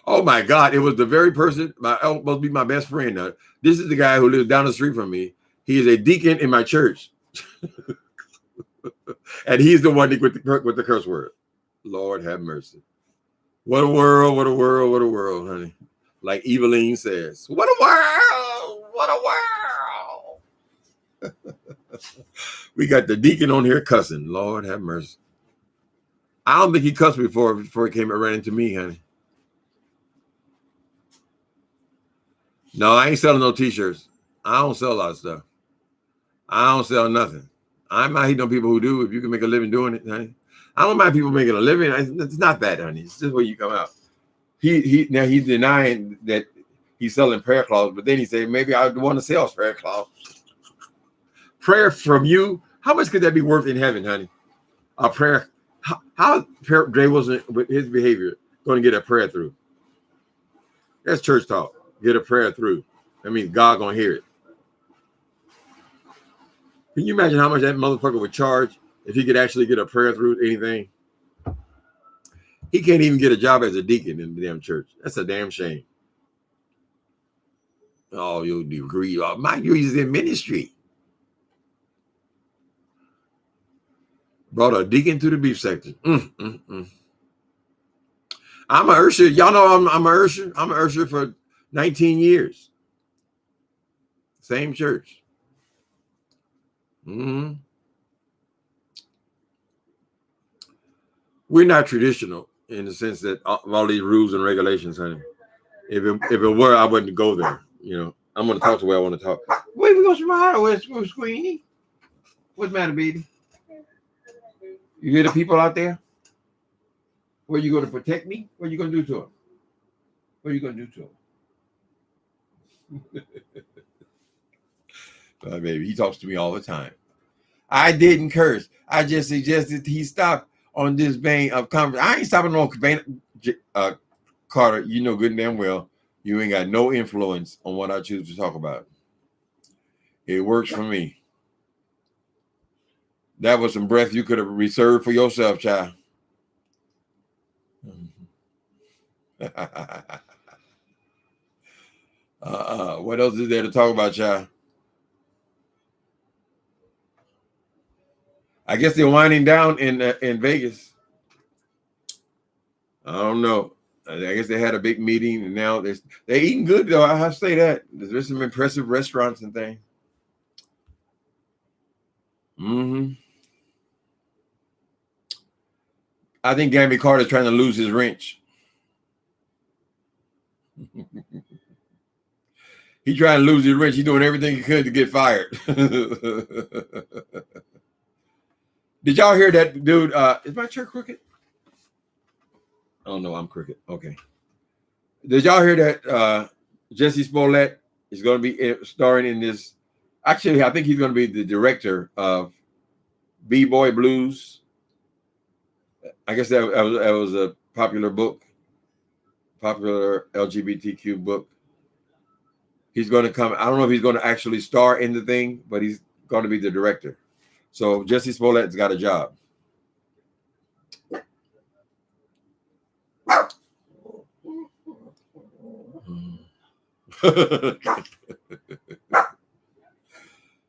Oh my God! It was the very person. Must be my best friend. Now, this is the guy who lives down the street from me. He is a deacon in my church, and he's the one with the curse word. Lord have mercy. What a world! What a world! What a world, honey. Like Eveline says, "What a world! What a world!" We got the deacon on here cussing. Lord have mercy. I don't think he cussed before he came and ran into me, honey. No, I ain't selling no t-shirts. I don't sell a lot of stuff. I don't sell nothing. I'm not hating on people who do. If you can make a living doing it, honey. I don't mind people making a living. It's not that, honey. It's just where you come out. Now he's denying that he's selling prayer cloths, but then he said maybe I want to sell prayer cloths. Prayer from you. How much could that be worth in heaven, honey? A prayer. How Dre wasn't with his behavior going to get a prayer through? That's church talk. Get a prayer through. That means God gonna hear it. Can you imagine how much that motherfucker would charge if he could actually get a prayer through anything? He can't even get a job as a deacon in the damn church. That's a damn shame. Oh, your degree. Oh, my degree is in ministry. Brought a deacon to the beef section. I'm an usher. Y'all know I'm an usher. I'm an usher for 19 years. Same church. We're not traditional in the sense that all these rules and regulations, honey. If it were, I wouldn't go there. You know, I'm going to talk the way I want to talk. Wait, we going to smile. Where's Queenie? What's the matter, baby? You hear the people out there? What are you going to protect me? What are you going to do to them? What are you going to do to them? Baby, he talks to me all the time. I didn't curse. I just suggested he stop on this vein of conversation. I ain't stopping on vein. Carter, you know good and damn well you ain't got no influence on what I choose to talk about. It works for me. That was some breath you could have reserved for yourself, child. What else is there to talk about, child? I guess they're winding down in Vegas. I don't know. I guess they had a big meeting, and now they're eating good, though. I have to say that. There's some impressive restaurants and things. I think Gambie Carter's trying to lose his wrench. He's trying to lose his wrench. He's doing everything he could to get fired. Did y'all hear that dude? Is my chair crooked? Oh no, I'm crooked. Okay. Did y'all hear that Jesse Smollett is going to be starring in this? Actually, I think he's going to be the director of B-Boy Blues. I guess that was a popular LGBTQ book. He's going to come. I don't know if he's going to actually star in the thing, but he's going to be the director. So Jesse Smollett's got a job.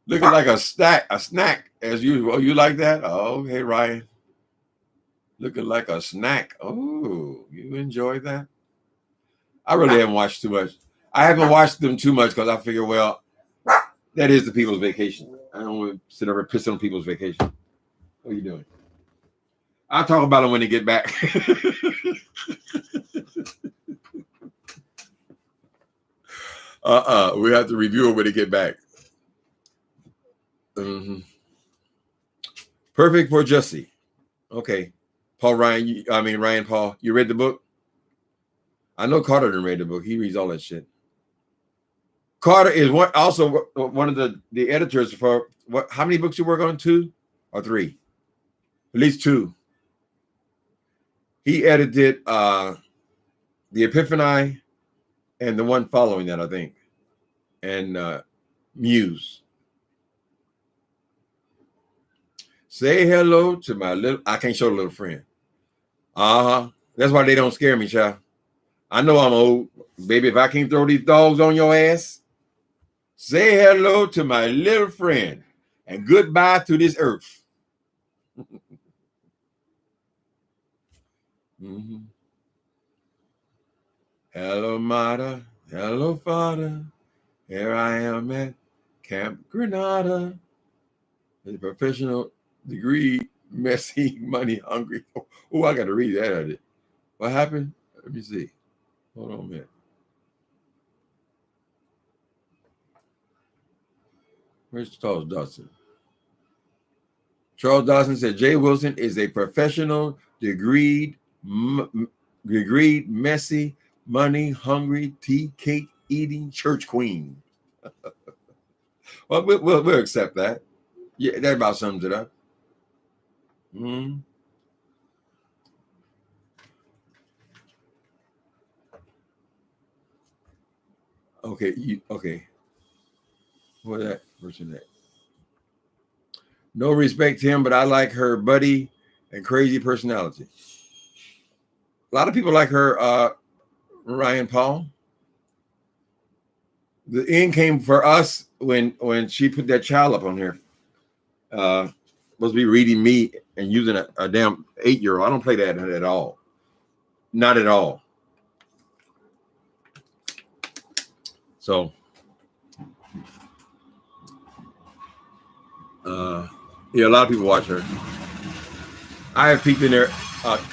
Looking like a snack as usual. Oh, you like that? Oh, okay, Ryan. Looking like a snack. Oh, you enjoy that? I really haven't watched too much. I haven't watched them too much because I figure, well, that is the people's vacation. I don't want to sit over and piss on people's vacation. What are you doing? I'll talk about them when they get back. We have to review it when they get back. Perfect for Jesse. Okay. Ryan Paul, you read the book? I know Carter didn't read the book. He reads all that shit. Carter is one of the editors for what? How many books you work on? 2 or 3? At least 2. He edited The Epiphany and the one following that, I think, and Muse. Say hello to my little. I can't show the little friend. That's why they don't scare me, child. I know I'm old, baby. If I can't throw these dogs on your ass, say hello to my little friend and goodbye to this earth. Hello, mother. Hello, father. Here I am at Camp Granada. A professional degree, messy, money hungry. Oh, I got to read that at it. What happened? Let me see. Hold on a minute. Where's Charles Dawson? Charles Dawson said Jay Wilson is a professional, degreed, messy, money hungry, tea cake eating church queen. Well, we'll accept that. Yeah, that about sums it up. Okay, okay. What that person that? No respect to him, but I like her buddy and crazy personality. A lot of people like her, Ryan Paul. The end came for us when she put that child up on here. Supposed to be reading me and using a damn 8-year-old. I don't play that at all. Not at all. So, yeah, a lot of people watch her. I have peeked in there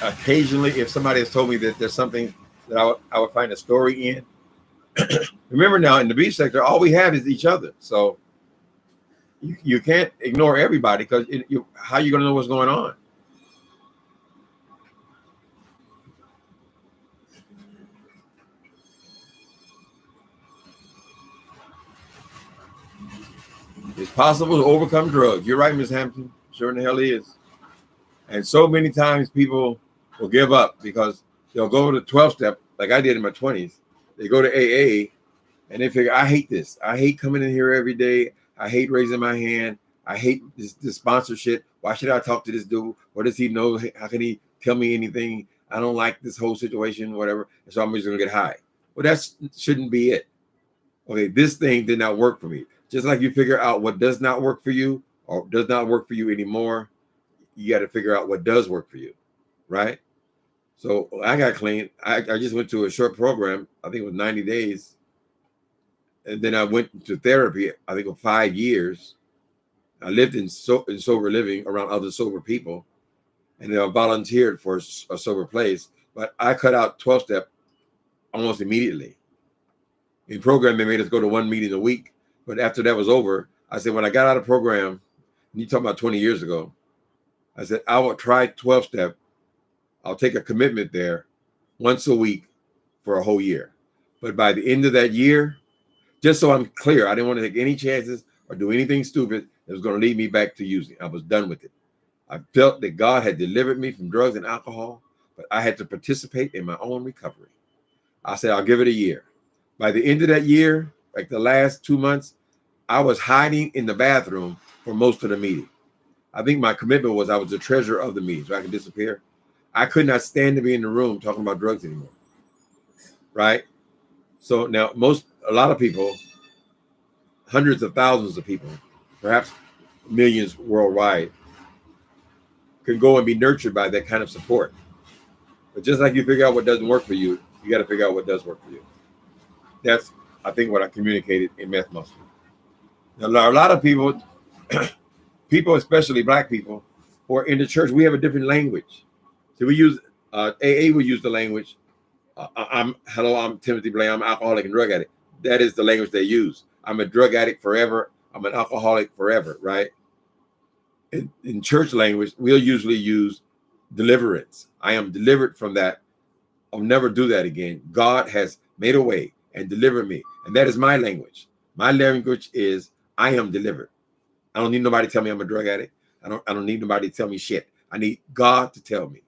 occasionally if somebody has told me that there's something that I would find a story in. Remember now, in the beach sector, all we have is each other. So you can't ignore everybody because how are you going to know what's going on? It's possible to overcome drugs. You're right, Ms. Hampton. Sure in the hell is. And so many times people will give up because they'll go to 12-step like I did in my 20s. They go to AA and they figure, I hate this. I hate coming in here every day. I hate raising my hand. I hate this sponsorship. Why should I talk to this dude? What does he know? How can he tell me anything? I don't like this whole situation, whatever. And so I'm just going to get high. Well, that shouldn't be it. Okay, this thing did not work for me. Just like you figure out what does not work for you or does not work for you anymore, you got to figure out what does work for you, right? So I got clean. I just went to a short program. I think it was 90 days. And then I went to therapy, I think, for 5 years. I lived in sober living around other sober people. And then I volunteered for a sober place. But I cut out 12-step almost immediately. In program, they made us go to 1 meeting a week. But after that was over, I said, when I got out of program, and you talking about 20 years ago, I said, I will try 12-step. I'll take a commitment there once a week for a whole year. But by the end of that year, just so I'm clear, I didn't want to take any chances or do anything stupid that was going to lead me back to using. I was done with it. I felt that God had delivered me from drugs and alcohol, but I had to participate in my own recovery. I said, I'll give it a year. By the end of that year, like the last 2 months, I was hiding in the bathroom for most of the meeting. I think my commitment was I was the treasurer of the meeting, so I could disappear. I could not stand to be in the room talking about drugs anymore, right? So now a lot of people, hundreds of thousands of people, perhaps millions worldwide, can go and be nurtured by that kind of support. But just like you figure out what doesn't work for you, you got to figure out what does work for you. That's, I think, what I communicated in Meth Muscle. Now, a lot of people, especially Black people, who are in the church, we have a different language. So we use, AA will use the language, I'm Timothy Blaine, I'm an alcoholic and drug addict. That is the language they use. I'm a drug addict forever. I'm an alcoholic forever, right? In church language, we'll usually use deliverance. I am delivered from that. I'll never do that again. God has made a way and delivered me. And that is my language. My language is I am delivered. I don't need nobody to tell me I'm a drug addict. I don't need nobody to tell me shit. I need God to tell me.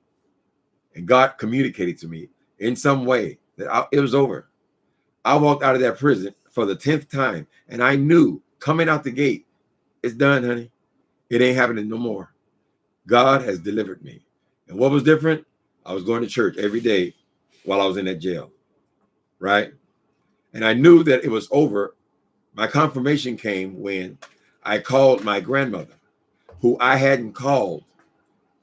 And God communicated to me in some way that it was over. I walked out of that prison for the 10th time, and I knew coming out the gate, it's done, honey. It ain't happening no more. God has delivered me. And what was different? I was going to church every day while I was in that jail, right? And I knew that it was over. My confirmation came when I called my grandmother, who I hadn't called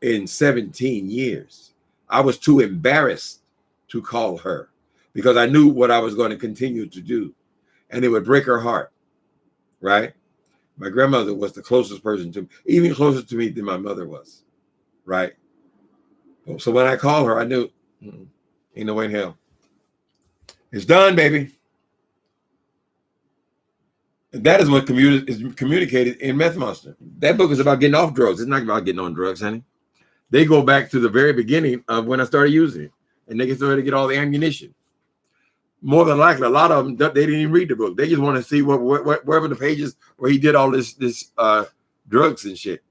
in 17 years. I was too embarrassed to call her because I knew what I was going to continue to do, and it would break her heart, right? My grandmother was the closest person to me, even closer to me than my mother was, right? So when I called her, I knew, ain't no way in hell. It's done, baby. And that is what is communicated in Meth Monster. That book is about getting off drugs. It's not about getting on drugs, honey. They go back to the very beginning of when I started using it, and they get started to get all the ammunition. More than likely, a lot of them, they didn't even read the book. They just want to see wherever the pages where he did all this drugs and shit.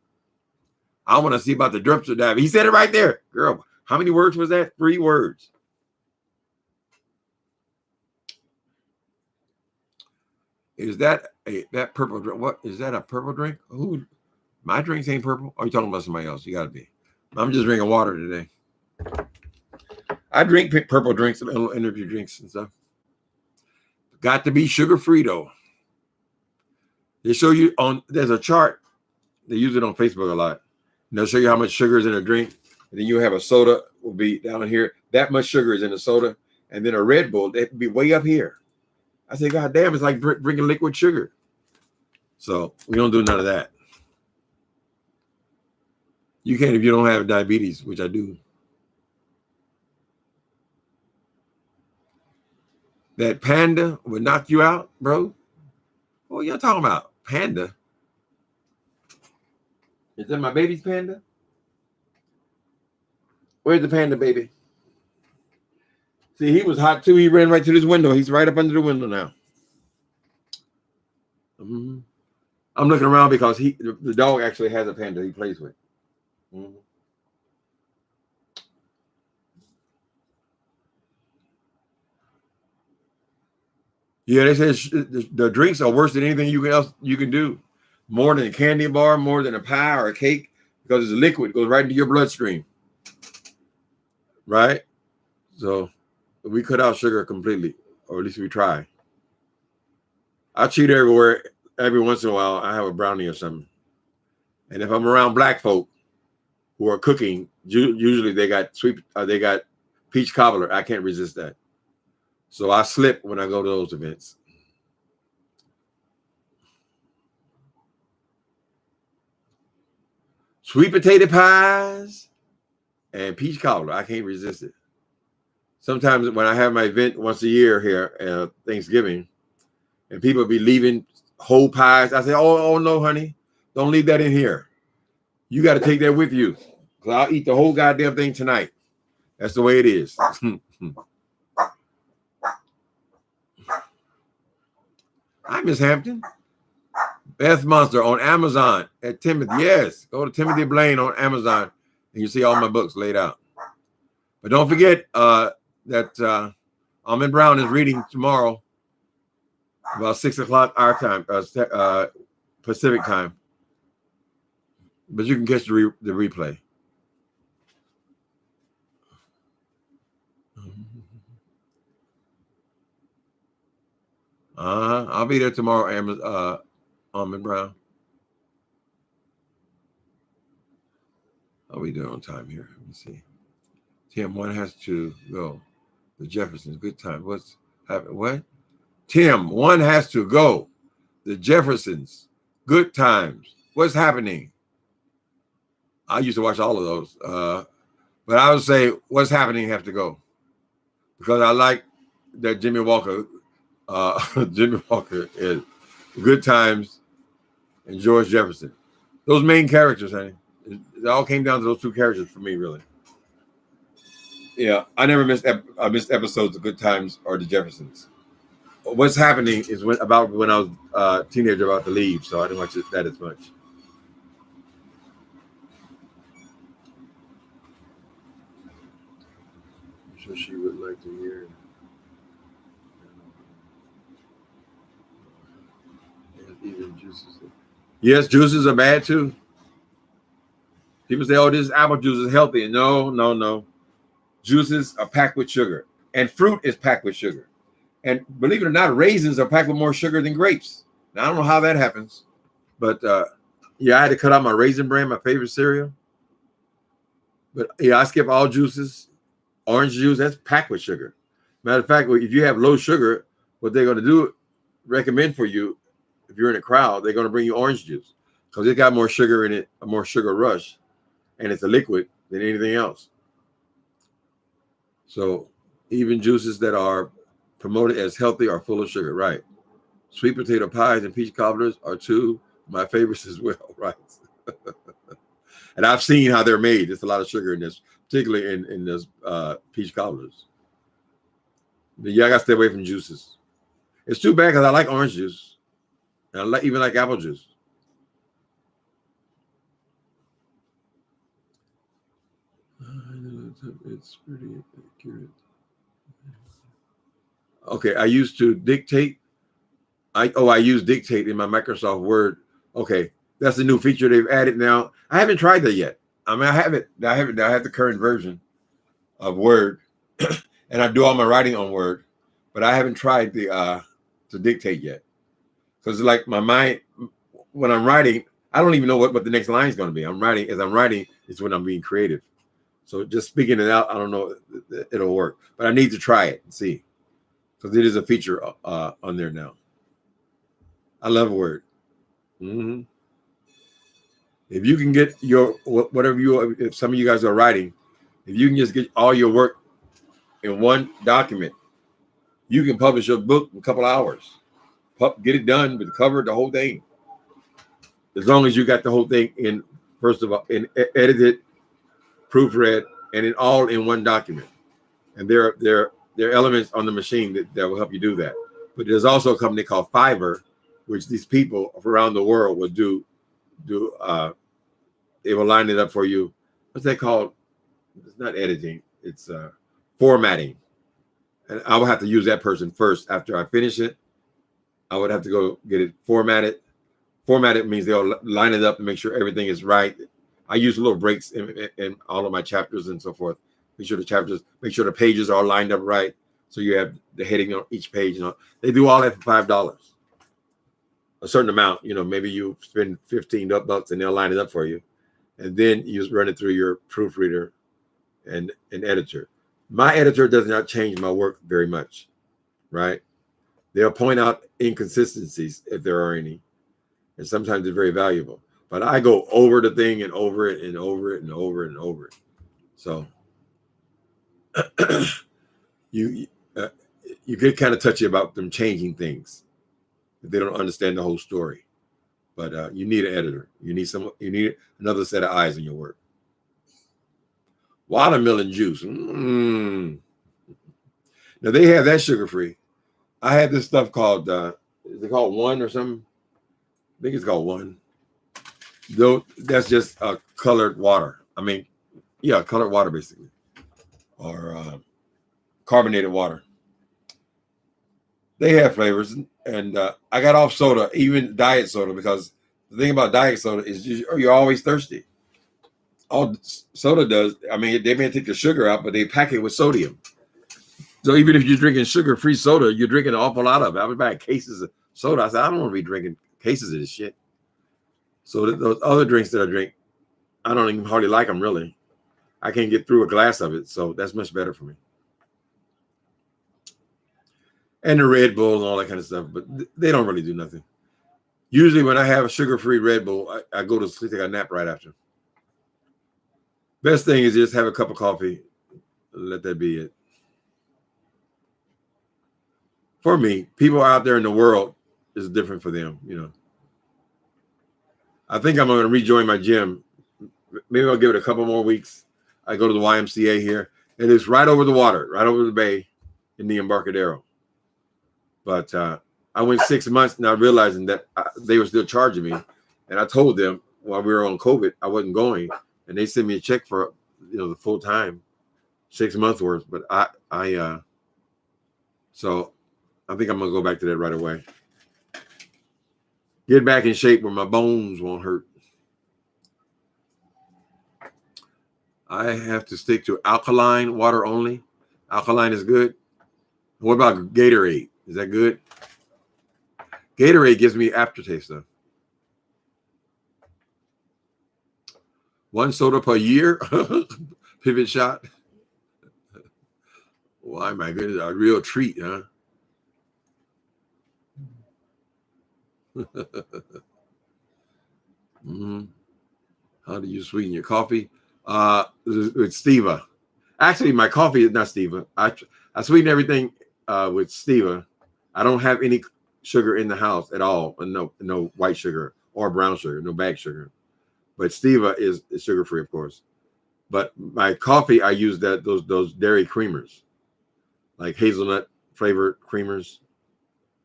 I want to see about the dumpster dive. He said it right there. Girl, how many words was that? 3 words. Is that that purple drink? What is that, a purple drink? Who? My drinks ain't purple. Or are you talking about somebody else? You got to be. I'm just drinking water today. I drink purple drinks and energy drinks and stuff. Got to be sugar-free though. They show you there's a chart. They use it on Facebook a lot. And they'll show you how much sugar is in a drink. And then you have a soda will be down here. That much sugar is in the soda. And then a Red Bull, that'd be way up here. I say, God damn, it's like drinking liquid sugar. So we don't do none of that. You can't if you don't have diabetes, which I do. That Panda would knock you out, bro. What are y'all talking about? Panda? Is that my baby's Panda? Where's the Panda, baby? See, he was hot too. He ran right to this window. He's right up under the window now. Mm-hmm. I'm looking around because the dog actually has a Panda he plays with. Mm-hmm. Yeah, they said the drinks are worse than anything you can do. More than a candy bar, more than a pie or a cake, because it's liquid. It goes right into your bloodstream. Right? So we cut out sugar completely, or at least we try. I cheat everywhere. Every once in a while, I have a brownie or something. And if I'm around black folk who are cooking, usually they got peach cobbler. I can't resist that. So I slip when I go to those events. Sweet potato pies and peach cobbler. I can't resist it. Sometimes when I have my event once a year here, Thanksgiving, and people be leaving whole pies, I say, oh no, honey, don't leave that in here. You got to take that with you, because I'll eat the whole goddamn thing tonight. That's the way it is. Hi, Miss Hampton. Beth Monster on Amazon at Timothy. Yes, go to Timothy Blaine on Amazon, and you see all my books laid out. But don't forget that Almond Brown is reading tomorrow about 6 o'clock our time, Pacific time. But you can catch the replay. I'll be there tomorrow, Almond Brown. How we doing on time here? Let me see. Tim, one has to go. The Jeffersons, good time. What's happening? What? Tim, one has to go. The Jeffersons, good times. What's happening? I used to watch all of those. But I would say what's happening have to go. Because I like that Jimmy Walker is Good Times and George Jefferson. Those main characters, honey. It all came down to those two characters for me, really. Yeah, I never missed episodes of Good Times or the Jeffersons. What's happening is when I was a teenager about to leave, so I didn't watch that as much. I'm sure she would like to hear. Even juices. Yes, juices are bad too. People say, "Oh, this apple juice is healthy." No. Juices are packed with sugar, and fruit is packed with sugar. And believe it or not, raisins are packed with more sugar than grapes. Now, I don't know how that happens, but yeah, I had to cut out my Raisin Bran, my favorite cereal. But yeah, I skip all juices. Orange juice, that's packed with sugar. Matter of fact, if you have low sugar, what they're going to recommend for you, if you're in a crowd, they're going to bring you orange juice because it got more sugar in it, a more sugar rush, and it's a liquid than anything else. So even juices that are promoted as healthy are full of sugar, right? Sweet potato pies and peach cobblers are two of my favorites as well, right? And I've seen how they're made. There's a lot of sugar in this, particularly in this peach cobblers. But yeah, I got to stay away from juices. It's too bad because I like orange juice. And I even like apple juice. It's pretty accurate. Okay, I used to dictate. I use dictate in my Microsoft Word. Okay, that's a new feature they've added now. I haven't tried that yet. I mean, I have the current version of Word, and I do all my writing on Word, but I haven't tried the to dictate yet. Because like my mind, when I'm writing, I don't even know what the next line is going to be. I'm writing is when I'm being creative. So just speaking it out, I don't know it'll work, but I need to try it and see, because it is a feature on there now. I love Word. Mm-hmm. If you can get your whatever if some of you guys are writing, if you can just get all your work in one document, you can publish your book in a couple hours. Get it done with the cover, the whole thing. As long as you got the whole thing in, first of all, in edited, proofread, and all in one document. And there are elements on the machine that will help you do that. But there's also a company called Fiverr, which these people around the world will do. They will line it up for you. What's that called? It's not editing. It's formatting. And I will have to use that person first. After I finish it, I would have to go get it formatted. Formatted means they'll line it up and make sure everything is right. I use little breaks in all of my chapters and so forth. Make sure the pages are all lined up right. So you have the heading on each page. They do all that for $5. A certain amount, maybe you spend $15 and they'll line it up for you. And then you just run it through your proofreader and an editor. My editor does not change my work very much, right? They'll point out inconsistencies if there are any. And sometimes it's very valuable. But I go over the thing and over it and over it and over it and over it. So you get kind of touchy about them changing things if they don't understand the whole story. But you need an editor. You need another set of eyes on your work. Watermelon juice. Now they have that sugar-free. I had this stuff called is it called One or something? I think it's called One. Though that's just colored water. Colored water basically, or carbonated water. They have flavors, and I got off soda, even diet soda, because the thing about diet soda is you're always thirsty. All soda does, they may take the sugar out, but they pack it with sodium. So even if you're drinking sugar-free soda, you're drinking an awful lot of it. I was buying cases of soda. I said, I don't want to be drinking cases of this shit. So those other drinks that I drink, I don't even hardly like them, really. I can't get through a glass of it, so that's much better for me. And the Red Bull and all that kind of stuff, but they don't really do nothing. Usually when I have a sugar-free Red Bull, I go to sleep, take a nap right after. Best thing is just have a cup of coffee, let that be it. For me, people out there in the world is different for them, I think I'm going to rejoin my gym. Maybe I'll give it a couple more weeks. I go to the YMCA here, and it's right over the water, right over the bay in the Embarcadero. But I went 6 months not realizing that they were still charging me. And I told them while we were on COVID, I wasn't going. And they sent me a check for, the full time, 6 months worth. But so I think I'm going to go back to that right away. Get back in shape where my bones won't hurt. I have to stick to alkaline water only. Alkaline is good. What about Gatorade? Is that good? Gatorade gives me aftertaste though. 1 soda per year. Pivot shot. Why, my goodness, a real treat, huh? How do you sweeten your coffee? With Steva. Actually, my coffee is not Steva. I sweeten everything with Steva. I don't have any sugar in the house at all. No white sugar or brown sugar, no bag sugar. But Steva is sugar-free, of course. But my coffee, I use those dairy creamers, like hazelnut flavored creamers.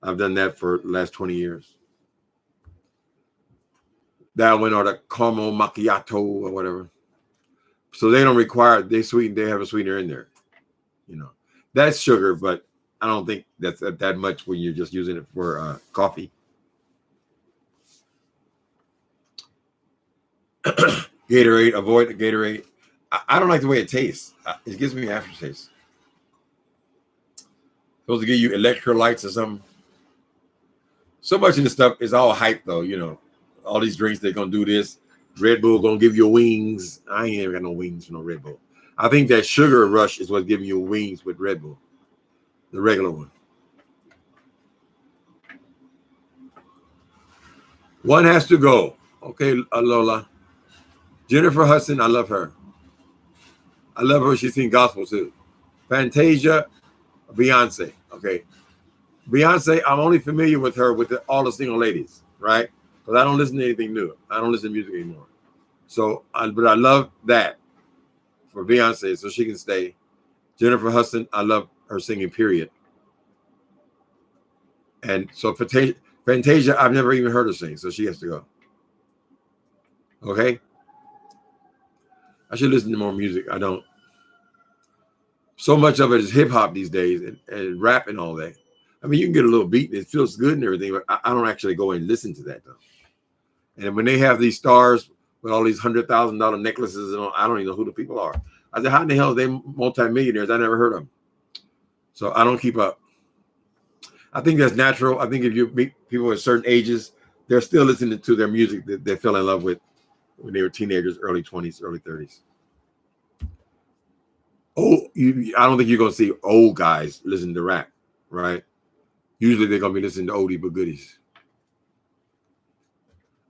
I've done that for the last 20 years. That one, or the caramel macchiato or whatever. So they don't require, they have a sweetener in there. That's sugar, but I don't think that's that much when you're just using it for coffee. Gatorade, avoid the Gatorade. I don't like the way it tastes. It gives me aftertaste. Supposed to give you electrolytes or something. So much of this stuff is all hype, though. You know, all these drinks, they're gonna do this. Red Bull gonna give you wings. I ain't even got no wings for no Red Bull. I think that sugar rush is what's giving you wings with Red Bull, the regular one. One has to go. Okay, Lola. Jennifer Hudson, I love her. I love her. She's seen gospel too. Fantasia, Beyonce. Okay. Beyonce, I'm only familiar with her with all the single ladies, right? Because I don't listen to anything new. I don't listen to music anymore. So, but I love that for Beyonce, so she can stay. Jennifer Hudson, I love her singing, period. And so Fantasia, I've never even heard her sing, so she has to go. Okay? I should listen to more music. I don't. So much of it is hip hop these days and rap and all that. I mean, you can get a little beat and it feels good and everything, but I don't actually go and listen to that, though. And when they have these stars with all these $100,000 necklaces and all, I don't even know who the people are. I said, how in the hell are they multimillionaires? I never heard of them. So I don't keep up. I think that's natural. I think if you meet people at certain ages, they're still listening to their music that they fell in love with when they were teenagers, early 20s, early 30s. Oh, I don't think you're going to see old guys listen to rap, right? Usually they're going to be listening to oldie but goodies.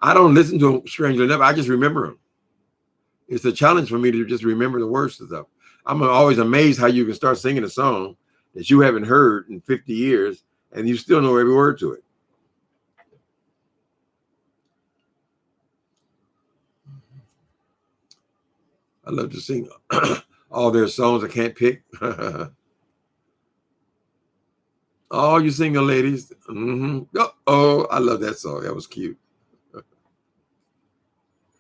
I don't listen to them strangely enough. I just remember them. It's a challenge for me to just remember the words to stuff. I'm always amazed how you can start singing a song that you haven't heard in 50 years and you still know every word to it. I love to sing all their songs I can't pick. All you single ladies. Mm-hmm. Oh, I love that song. That was cute.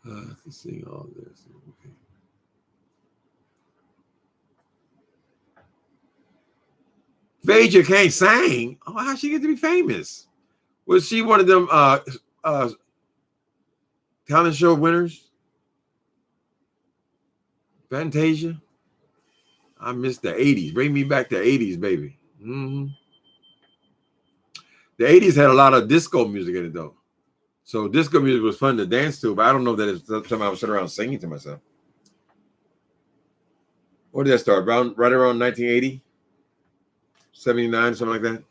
To sing all this. Okay. Phaedra can't sing. Oh, how'd she get to be famous? Was she one of them talent show winners? Fantasia? I missed the 80s. Bring me back to 80s, baby. Mm-hmm. The 80s had a lot of disco music in it, though. So disco music was fun to dance to, but I don't know that it's something I was sitting around singing to myself. What did that start? Right around 1980? 79, something like that.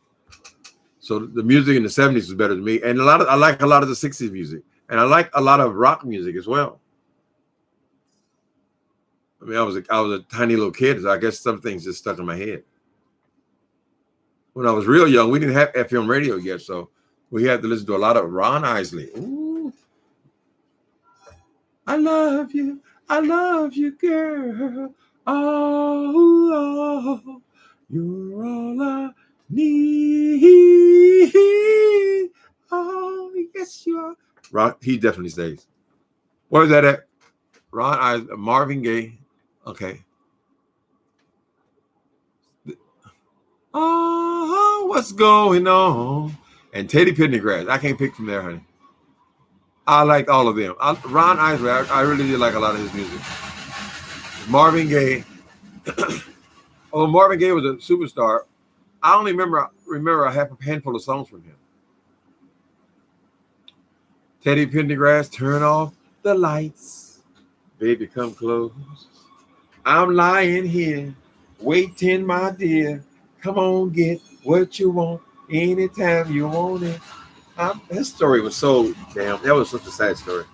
So the music in the 70s was better than me. And I like a lot of the 60s music. And I like a lot of rock music as well. I mean, I was a tiny little kid, so I guess some things just stuck in my head. When I was real young, we didn't have FM radio yet, so we had to listen to a lot of Ron Isley. Ooh. I love you, girl. Oh, you're all I need. Oh, yes, you are. Ron, he definitely stays. Where is that at? Marvin Gaye. Okay. Oh, what's going on? And Teddy Pendergrass. I can't pick from there, honey. I liked all of them. Ron Isley, I really did like a lot of his music. Marvin Gaye. Although Marvin Gaye was a superstar, I only remember a handful of songs from him. Teddy Pendergrass, turn off the lights. Baby, come close. I'm lying here, waiting, my dear. Come on, get what you want anytime you want it. His story was so damn. That was such a sad story.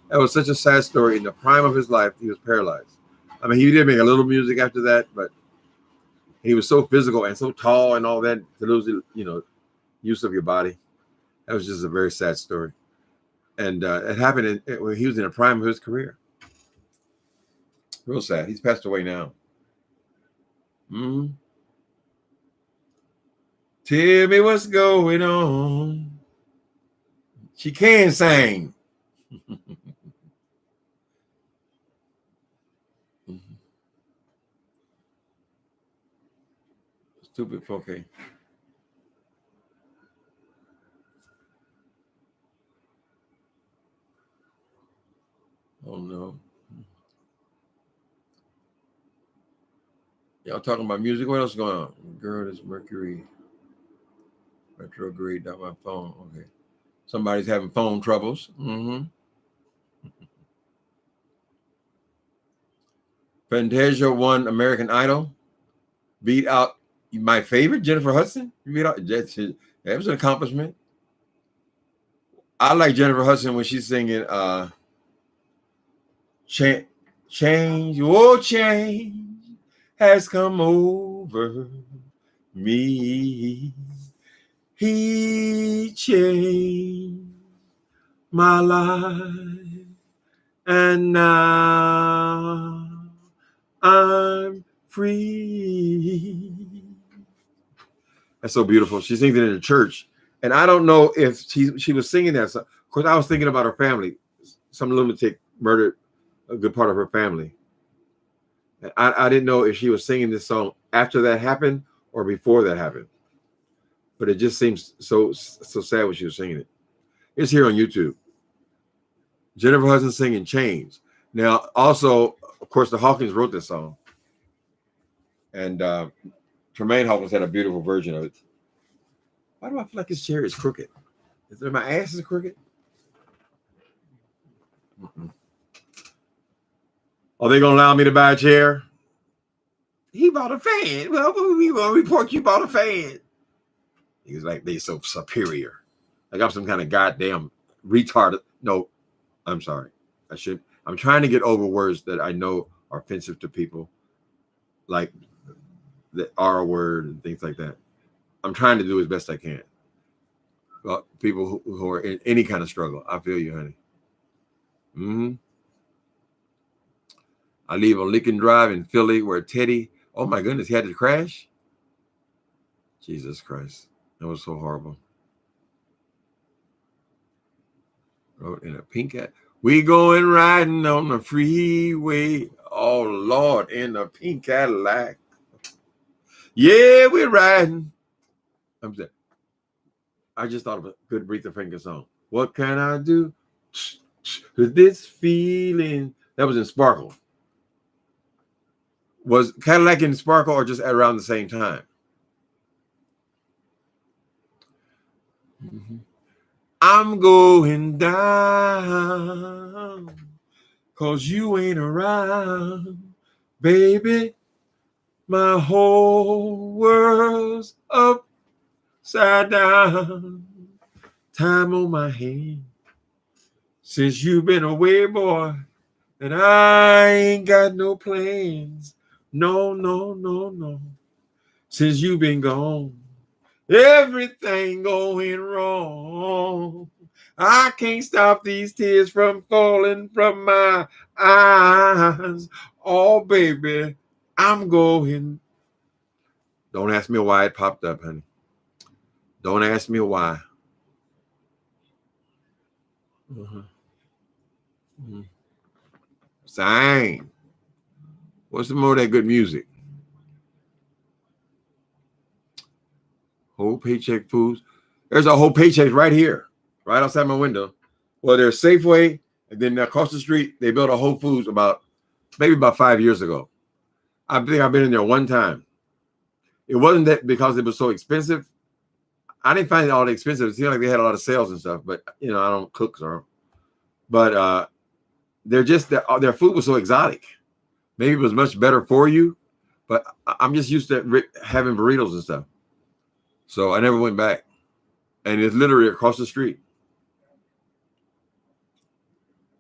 That was such a sad story. In the prime of his life, he was paralyzed. I mean, he did make a little music after that, but he was so physical and so tall and all that to lose, use of your body. That was just a very sad story. And it happened when he was in the prime of his career. Real sad. He's passed away now. Mm-hmm. Tell me what's going on. She can sing. Stupid 4K. Oh no. Y'all talking about music? What else is going on? Girl, this Mercury retrograde. Not my phone. Okay. Somebody's having phone troubles. Fantasia won American Idol. Beat out my favorite, Jennifer Hudson. Beat out, that was an accomplishment. I like Jennifer Hudson when she's singing change, oh change has come over me. He changed my life, and now I'm free. That's so beautiful. She sings it in the church, and I don't know if she was singing that. Of course, I was thinking about her family. Some lunatic murdered a good part of her family. And I didn't know if she was singing this song after that happened or before that happened. But it just seems so sad when she was singing it. It's here on YouTube. Jennifer Hudson singing Chains. Now, also, of course, the Hawkins wrote this song. And Tremaine Hawkins had a beautiful version of it. Why do I feel like this chair is crooked? Is it my ass is crooked? Are they going to allow me to buy a chair? He bought a fan. Well, we will report you bought a fan. He's like, they so superior. Like I'm some kind of goddamn retarded. No, I'm sorry. I'm trying to get over words that I know are offensive to people, like the R word and things like that. I'm trying to do as best I can. Well, people who are in any kind of struggle, I feel you, honey. I leave on Lincoln Drive in Philly where Teddy, oh my goodness, he had to crash. Jesus Christ. That was so horrible. Wrote in a pink hat. We going riding on the freeway. Oh Lord, in the pink Cadillac. Yeah, we're riding. I just thought of a good Aretha Franklin song. What can I do with this feeling? That was in Sparkle. Was Cadillac in Sparkle or just around the same time? I'm going down 'cause you ain't around, baby. My whole world's upside down. Time on my hand since you've been away, boy, and I ain't got no plans. No. Since you've been gone, everything going wrong. I can't stop these tears from falling from my eyes. Oh, baby, I'm going. Don't ask me why it popped up, honey. Don't ask me why. Sang. What's the more of that good music? Whole Paycheck Foods. There's a Whole Paycheck right here, right outside my window. Well, there's Safeway, and then across the street, they built a Whole Foods maybe about 5 years ago. I think I've been in there one time. It wasn't that because it was so expensive. I didn't find it all that expensive. It seemed like they had a lot of sales and stuff, but I don't cook, but their food was so exotic. Maybe it was much better for you, but I'm just used to having burritos and stuff. So I never went back. And it's literally across the street.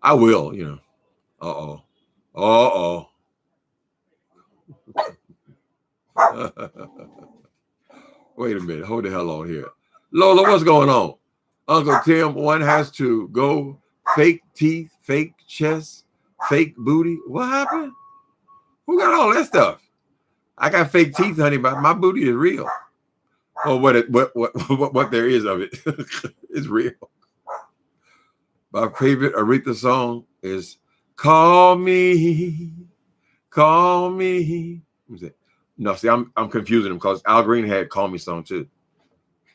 I will, Uh-oh. Wait a minute. Hold the hell on here. Lola, what's going on? Uncle Tim, one has to go fake teeth, fake chest, fake booty. What happened? Who got all that stuff? I got fake teeth, honey, but my booty is real. Oh, what there is of it is real. My favorite Aretha song is "Call Me." No, see, I'm confusing them because Al Green had "Call Me" song too.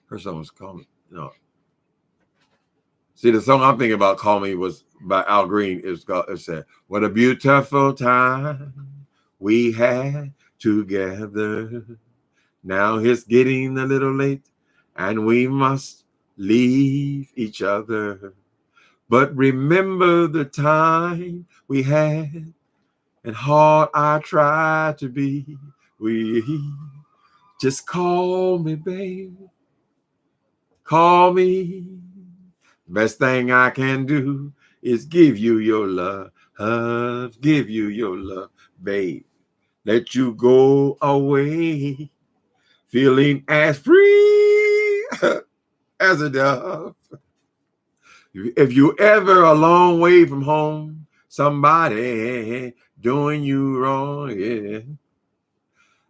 Her song was "Call Me." No, see, the song I'm thinking about, "Call Me," was by Al Green. It said, "What a beautiful time we had together. Now it's getting a little late, and we must leave each other. But remember the time we had, and hard I tried to be. We just call me, babe. Call me. Best thing I can do is give you your love, give you your love, babe. Let you go away, feeling as free as a dove. If you ever a long way from home, somebody doing you wrong, yeah.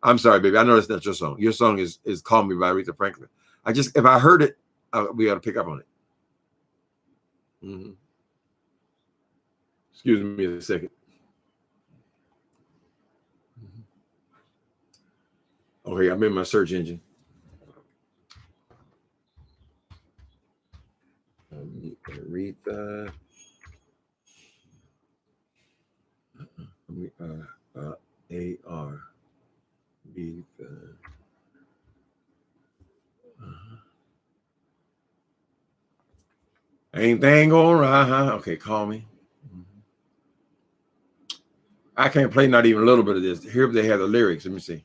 I'm sorry, baby. I know that's not your song. Your song is "Call Me" by Aretha Franklin. If I heard it, we got to pick up on it. Mm-hmm. Excuse me a second. Okay, I'm in my search engine. Aretha. A-R. Aretha. Anything going right, huh? Okay, call me. I can't play not even a little bit of this. Here they have the lyrics. Let me see.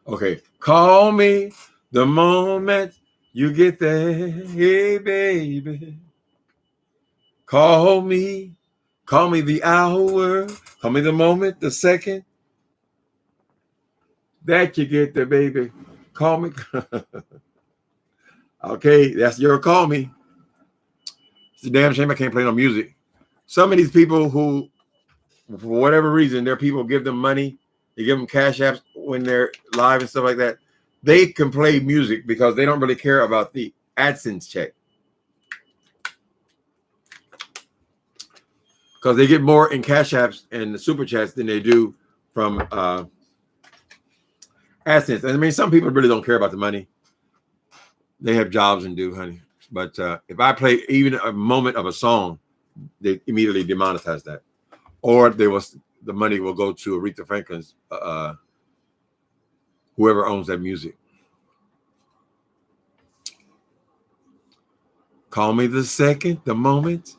Okay, call me the moment you get there. Hey, baby. Call me the hour. Call me the moment, the second that you get there, baby. Call me. Okay, that's your call me. It's a damn shame I can't play no music. Some of these people who, for whatever reason, their people give them money, they give them cash apps when they're live and stuff like that. They can play music because they don't really care about the AdSense check. Because they get more in cash apps and the super chats than they do from AdSense. And I mean, some people really don't care about the money. They have jobs and do, honey. But if I play even a moment of a song, they immediately demonetize that. Or the money will go to Aretha Franklin's, whoever owns that music. Call me the second, the moment.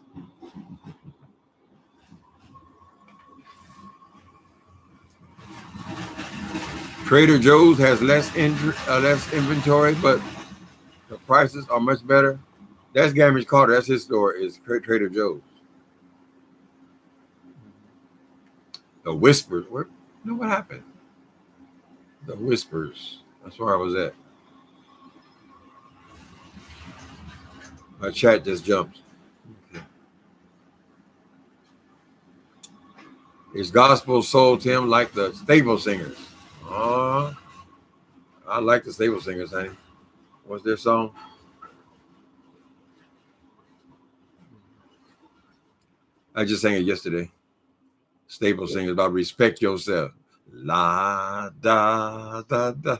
Trader Joe's has less inventory, but the prices are much better. That's Gamage Carter. That's his store. Is Trader Joe's. The Whispers. What happened? The Whispers. That's where I was at. My chat just jumped. Okay. Is gospel soul, Tim, like the Stable Singers? I like the Stable Singers, honey. What's their song? I just sang it yesterday. Stable Singers about respect yourself. La da da da.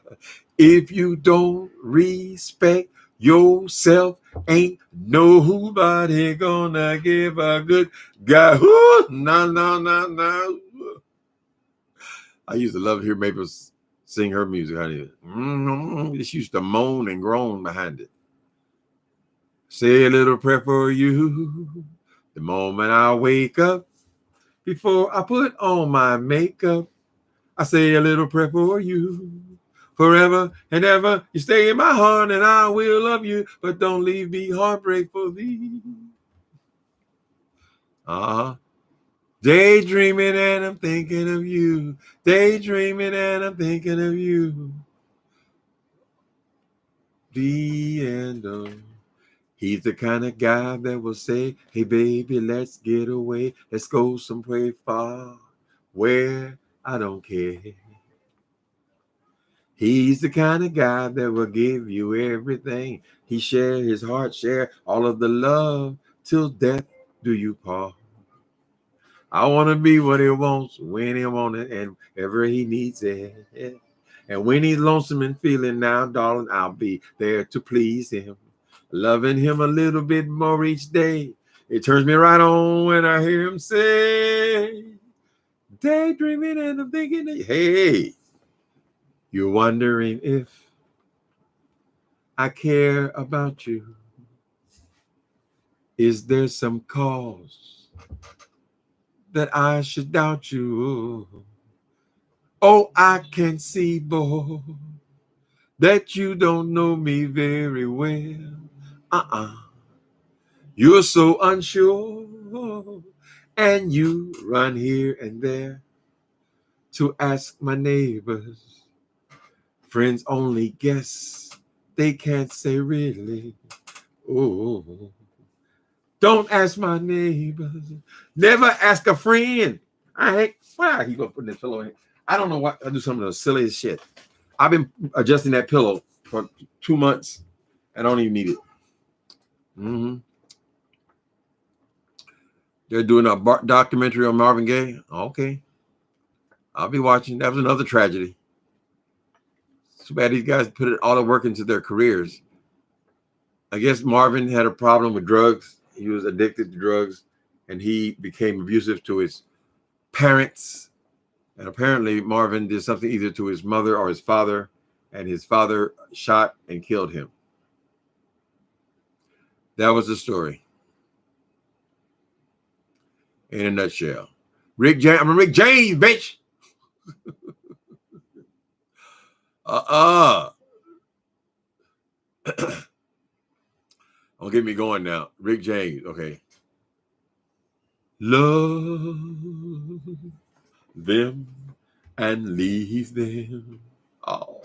If you don't respect yourself, ain't nobody gonna give a good guy. No. I used to love to hear Maple sing her music. Honey. She used to moan and groan behind it. Say a little prayer for you the moment I wake up. Before I put on my makeup, I say a little prayer for you. Forever and ever, you stay in my heart and I will love you, but don't leave me heartbreak for thee. Daydreaming and I'm thinking of you. Daydreaming and I'm thinking of you. The end of. He's the kind of guy that will say, hey, baby, let's get away. Let's go somewhere far where I don't care. He's the kind of guy that will give you everything. He share his heart, share all of the love till death do you part. I want to be what he wants, when he wants it, and ever he needs it. And when he's lonesome and feeling now, darling, I'll be there to please him. Loving him a little bit more each day. It turns me right on when I hear him say, daydreaming and I'm thinking, hey, you're wondering if I care about you. Is there some cause that I should doubt you? Oh, I can see, boy, that you don't know me very well. You're so unsure, and you run here and there to ask my neighbors. Friends only guess, they can't say really. Oh, don't ask my neighbors. Never ask a friend. I hate, why he gonna put this pillow in? I don't know what, I do some of the silliest shit. I've been adjusting that pillow for 2 months. I don't even need it. Mm-hmm. They're doing a documentary on Marvin Gaye. Okay. I'll be watching. That was another tragedy. Too bad these guys put all the work into their careers. I guess Marvin had a problem with drugs. He was addicted to drugs, and he became abusive to his parents. And apparently Marvin did something either to his mother or his father, and his father shot and killed him. That was the story. In a nutshell. Rick James, I'm Rick James, bitch. Don't get me going now. Rick James, okay. Love them and leave them. Oh,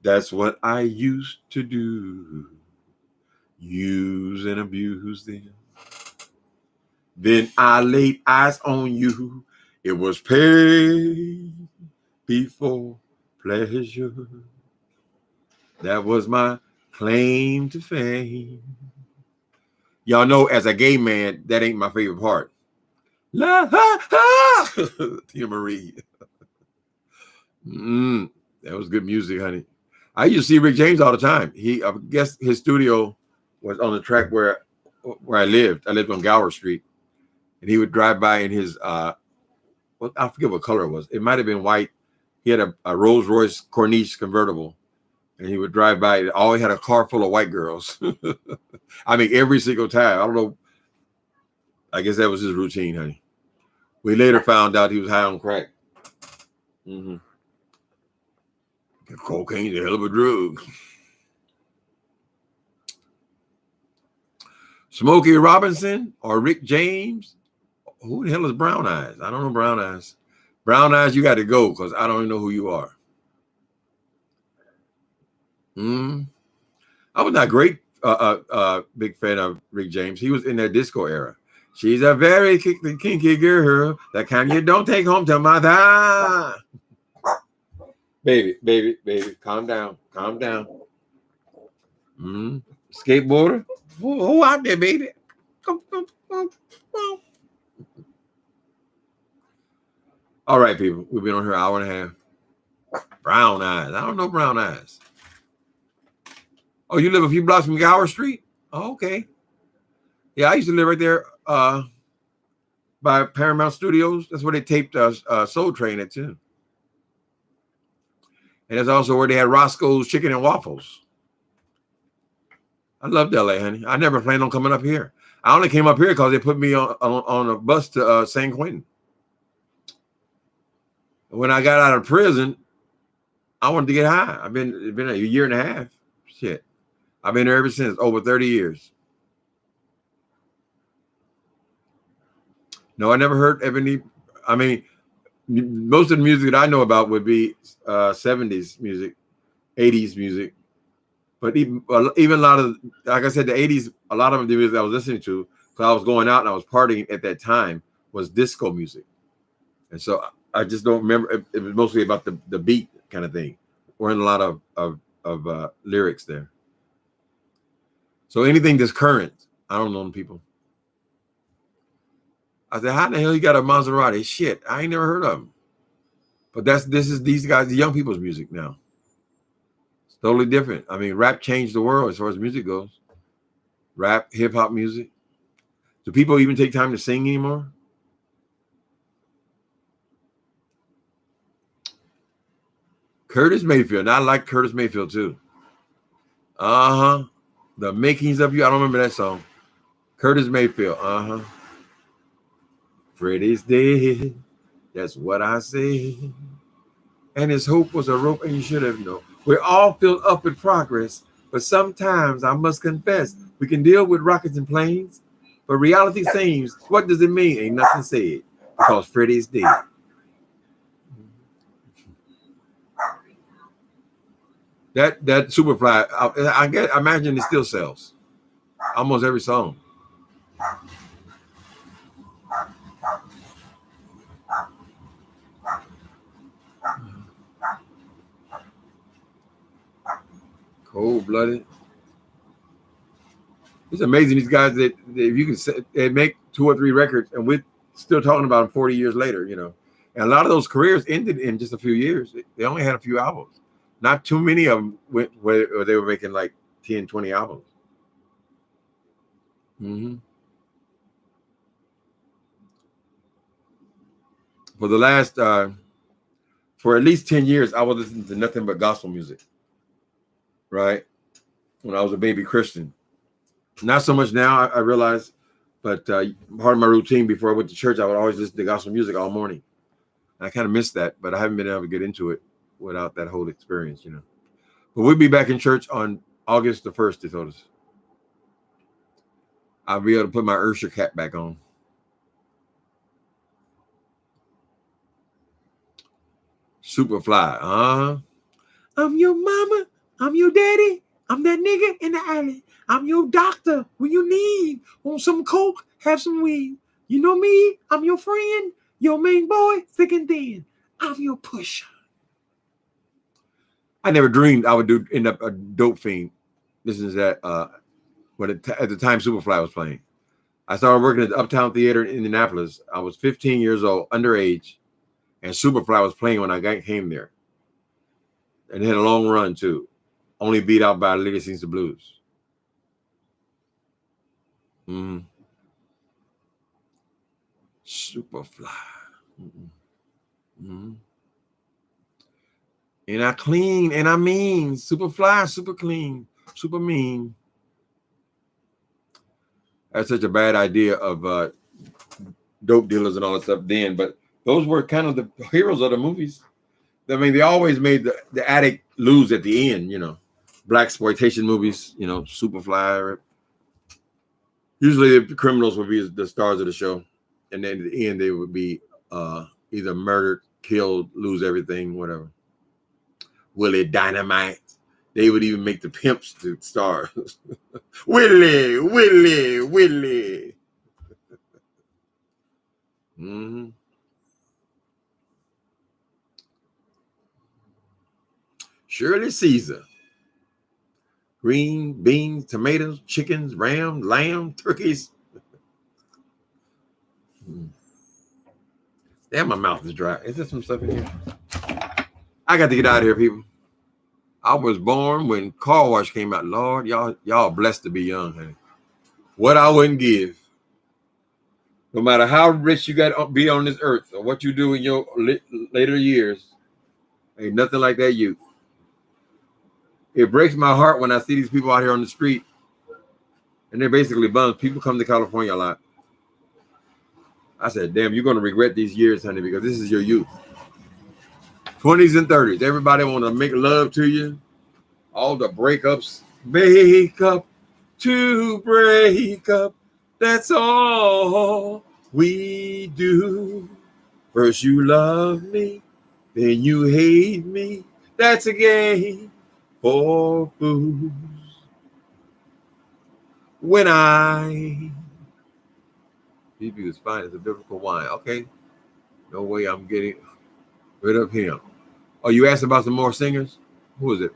that's what I used to do. Use and abuse them. Then I laid eyes on you. It was pain before pleasure. That was my claim to fame. Y'all know, as a gay man, that ain't my favorite part. La ha ha, Tia Marie. That was good music, honey. I used to see Rick James all the time. I guess his studio was on the track where I lived. I lived on Gower Street, and he would drive by in his I forget what color it was. It might have been white. He had a Rolls Royce Corniche convertible, and he would drive by. He always had a car full of white girls. I mean, every single time. I don't know. I guess that was his routine, honey. We later found out he was high on crack. Mm-hmm. Cocaine's a hell of a drug. Smokey Robinson or Rick James? Who the hell is Brown Eyes? I don't know Brown Eyes. Brown Eyes, you got to go because I don't even know who you are. I was not great big fan of Rick James. He was in that disco era. She's a very kinky girl. That kind you don't take home to mother. Baby, calm down. Skateboarder? Who out there, baby? Come. All right, people. We've been on here an hour and a half. Brown Eyes. I don't know Brown Eyes. Oh, you live a few blocks from Gower Street? Oh, okay. Yeah, I used to live right there by Paramount Studios. That's where they taped Soul Train at, too. And that's also where they had Roscoe's Chicken and Waffles. I loved LA, honey. I never planned on coming up here. I only came up here because they put me on a bus to San Quentin. When I got out of prison, I wanted to get high. It's been a year and a half. Shit. I've been there ever since, over 30 years. No, I never heard Ebony. I mean, most of the music that I know about would be 70s music, 80s music. But even a lot of, like I said, the 80s, a lot of the music I was listening to, because I was going out and I was partying at that time, was disco music. And so I just don't remember. It was mostly about the beat kind of thing. Weren't a lot of lyrics there. So anything that's current, I don't know people. I said, how the hell you got a Maserati? Shit, I ain't never heard of them. But this is these guys, the young people's music now. It's totally different. I mean, rap changed the world as far as music goes. Rap, hip hop music. Do people even take time to sing anymore? Curtis Mayfield. And I like Curtis Mayfield too. Uh-huh. The Makings of You. I don't remember that song. Curtis Mayfield. Uh-huh. Freddie's dead. That's what I say. And his hope was a rope, and you should have known. We're all filled up with progress, but sometimes I must confess, we can deal with rockets and planes, but reality seems, what does it mean? Ain't nothing said, because Freddie's dead. That Superfly, I imagine it still sells. Almost every song. Cold-blooded. It's amazing these guys that if you can they make 2 or 3 records, and we're still talking about them 40 years later, you know. And a lot of those careers ended in just a few years. They only had a few albums. Not too many of them went where they were making like 10, 20 albums. Mm-hmm. For the last, for at least 10 years, I was listening to nothing but gospel music, right? When I was a baby Christian. Not so much now, I realize, but part of my routine before I went to church, I would always listen to gospel music all morning. I kind of missed that, but I haven't been able to get into it without that whole experience, you know. But we'll be back in church on August the 1st, they told us. I'll be able to put my Ursher cap back on. Superfly, I'm your mama, I'm your daddy, I'm that nigga in the alley. I'm your doctor when you need. Want some coke, have some weed. You know me, I'm your friend, your main boy, thick and thin. I'm your pusher. I never dreamed I would end up a dope fiend. This is that at the time Superfly was playing. I started working at the Uptown Theater in Indianapolis. I was 15 years old, underage, and Superfly was playing when I came there. And it had a long run too. Only beat out by Lady Sings the Blues. Mm-hmm. Superfly. Mm-hmm. And I clean, and I mean, Superfly, super clean, super mean. That's such a bad idea of dope dealers and all that stuff then, but those were kind of the heroes of the movies. I mean, they always made the addict lose at the end, you know. Blaxploitation movies, you know, Superfly. Usually the criminals would be the stars of the show, and then at the end they would be either murdered, killed, lose everything, whatever. Willie Dynamite. They would even make the pimps the stars. Willie. Mm-hmm. Shirley Caesar. Green beans, tomatoes, chickens, ram, lamb, turkeys. Damn, my mouth is dry. Is there some stuff in here? I got to get out of here, people. I was born when Car Wash came out. Lord, y'all blessed to be young, honey. What I wouldn't give. No matter how rich you got to be on this earth or what you do in your later years, ain't nothing like that youth. It breaks my heart when I see these people out here on the street and they're basically bums. People come to California a lot. I said, damn, you're going to regret these years, honey, because this is your youth. 20s and 30s. Everybody want to make love to you. All the breakups. Make up to break up. That's all we do. First you love me, then you hate me. That's a game for fools. When BB was fine as a biblical wine. Okay. No way I'm getting rid of him. Oh, you asked about some more singers? Who is it?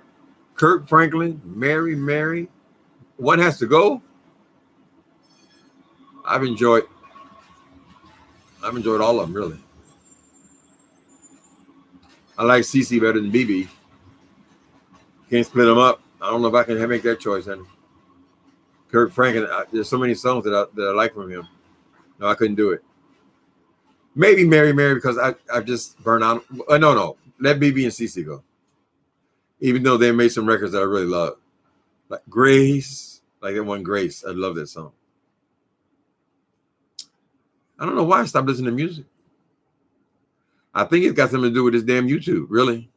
Kirk Franklin, Mary. One has to go. I've enjoyed all of them, really. I like CC better than BB. Can't split them up. I don't know if I can make that choice. And Kirk Franklin, there's so many songs that I like from him. No, I couldn't do it. Maybe Mary Mary because I've just burned out. No. Let BB and CC go. Even though they made some records that I really love. Like Grace. Like that one Grace. I love that song. I don't know why I stopped listening to music. I think it's got something to do with this damn YouTube, really.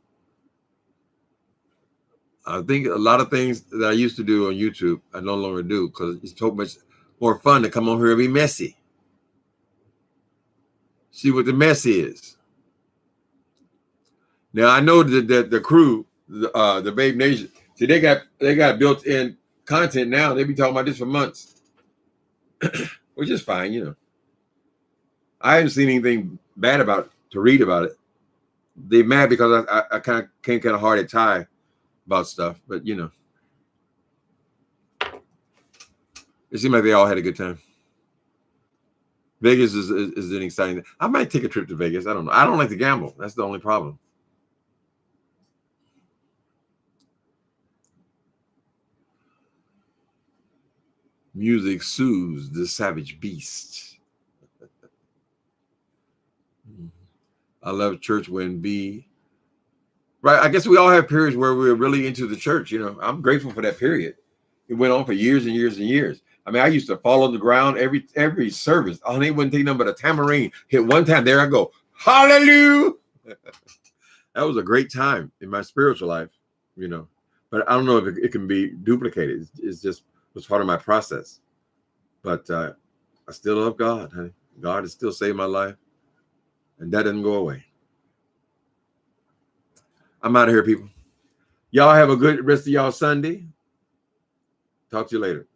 I think a lot of things that I used to do on YouTube, I no longer do because it's so much more fun to come on here and be messy. See what the mess is. Now I know that the crew, the Babe Nation, see they got built-in content now. They be talking about this for months, which is fine, you know. I haven't seen anything bad about it to read about it. They're mad because I kind of came kind of hard at Ty about stuff, but you know, it seemed like they all had a good time. Vegas is an exciting thing. I might take a trip to Vegas. I don't know. I don't like to gamble. That's the only problem. Music soothes the savage beast. I love church when right. I guess we all have periods where we're really into the church. You know, I'm grateful for that period. It went on for years and years and years. I mean, I used to fall on the ground every service. Oh, they wouldn't take nothing but a tambourine. Hit one time, there I go. Hallelujah. That was a great time in my spiritual life, you know. But I don't know if it can be duplicated. It's just was part of my process. But I still love God, honey. God has still saved my life. And that doesn't go away. I'm out of here, people. Y'all have a good rest of y'all Sunday. Talk to you later.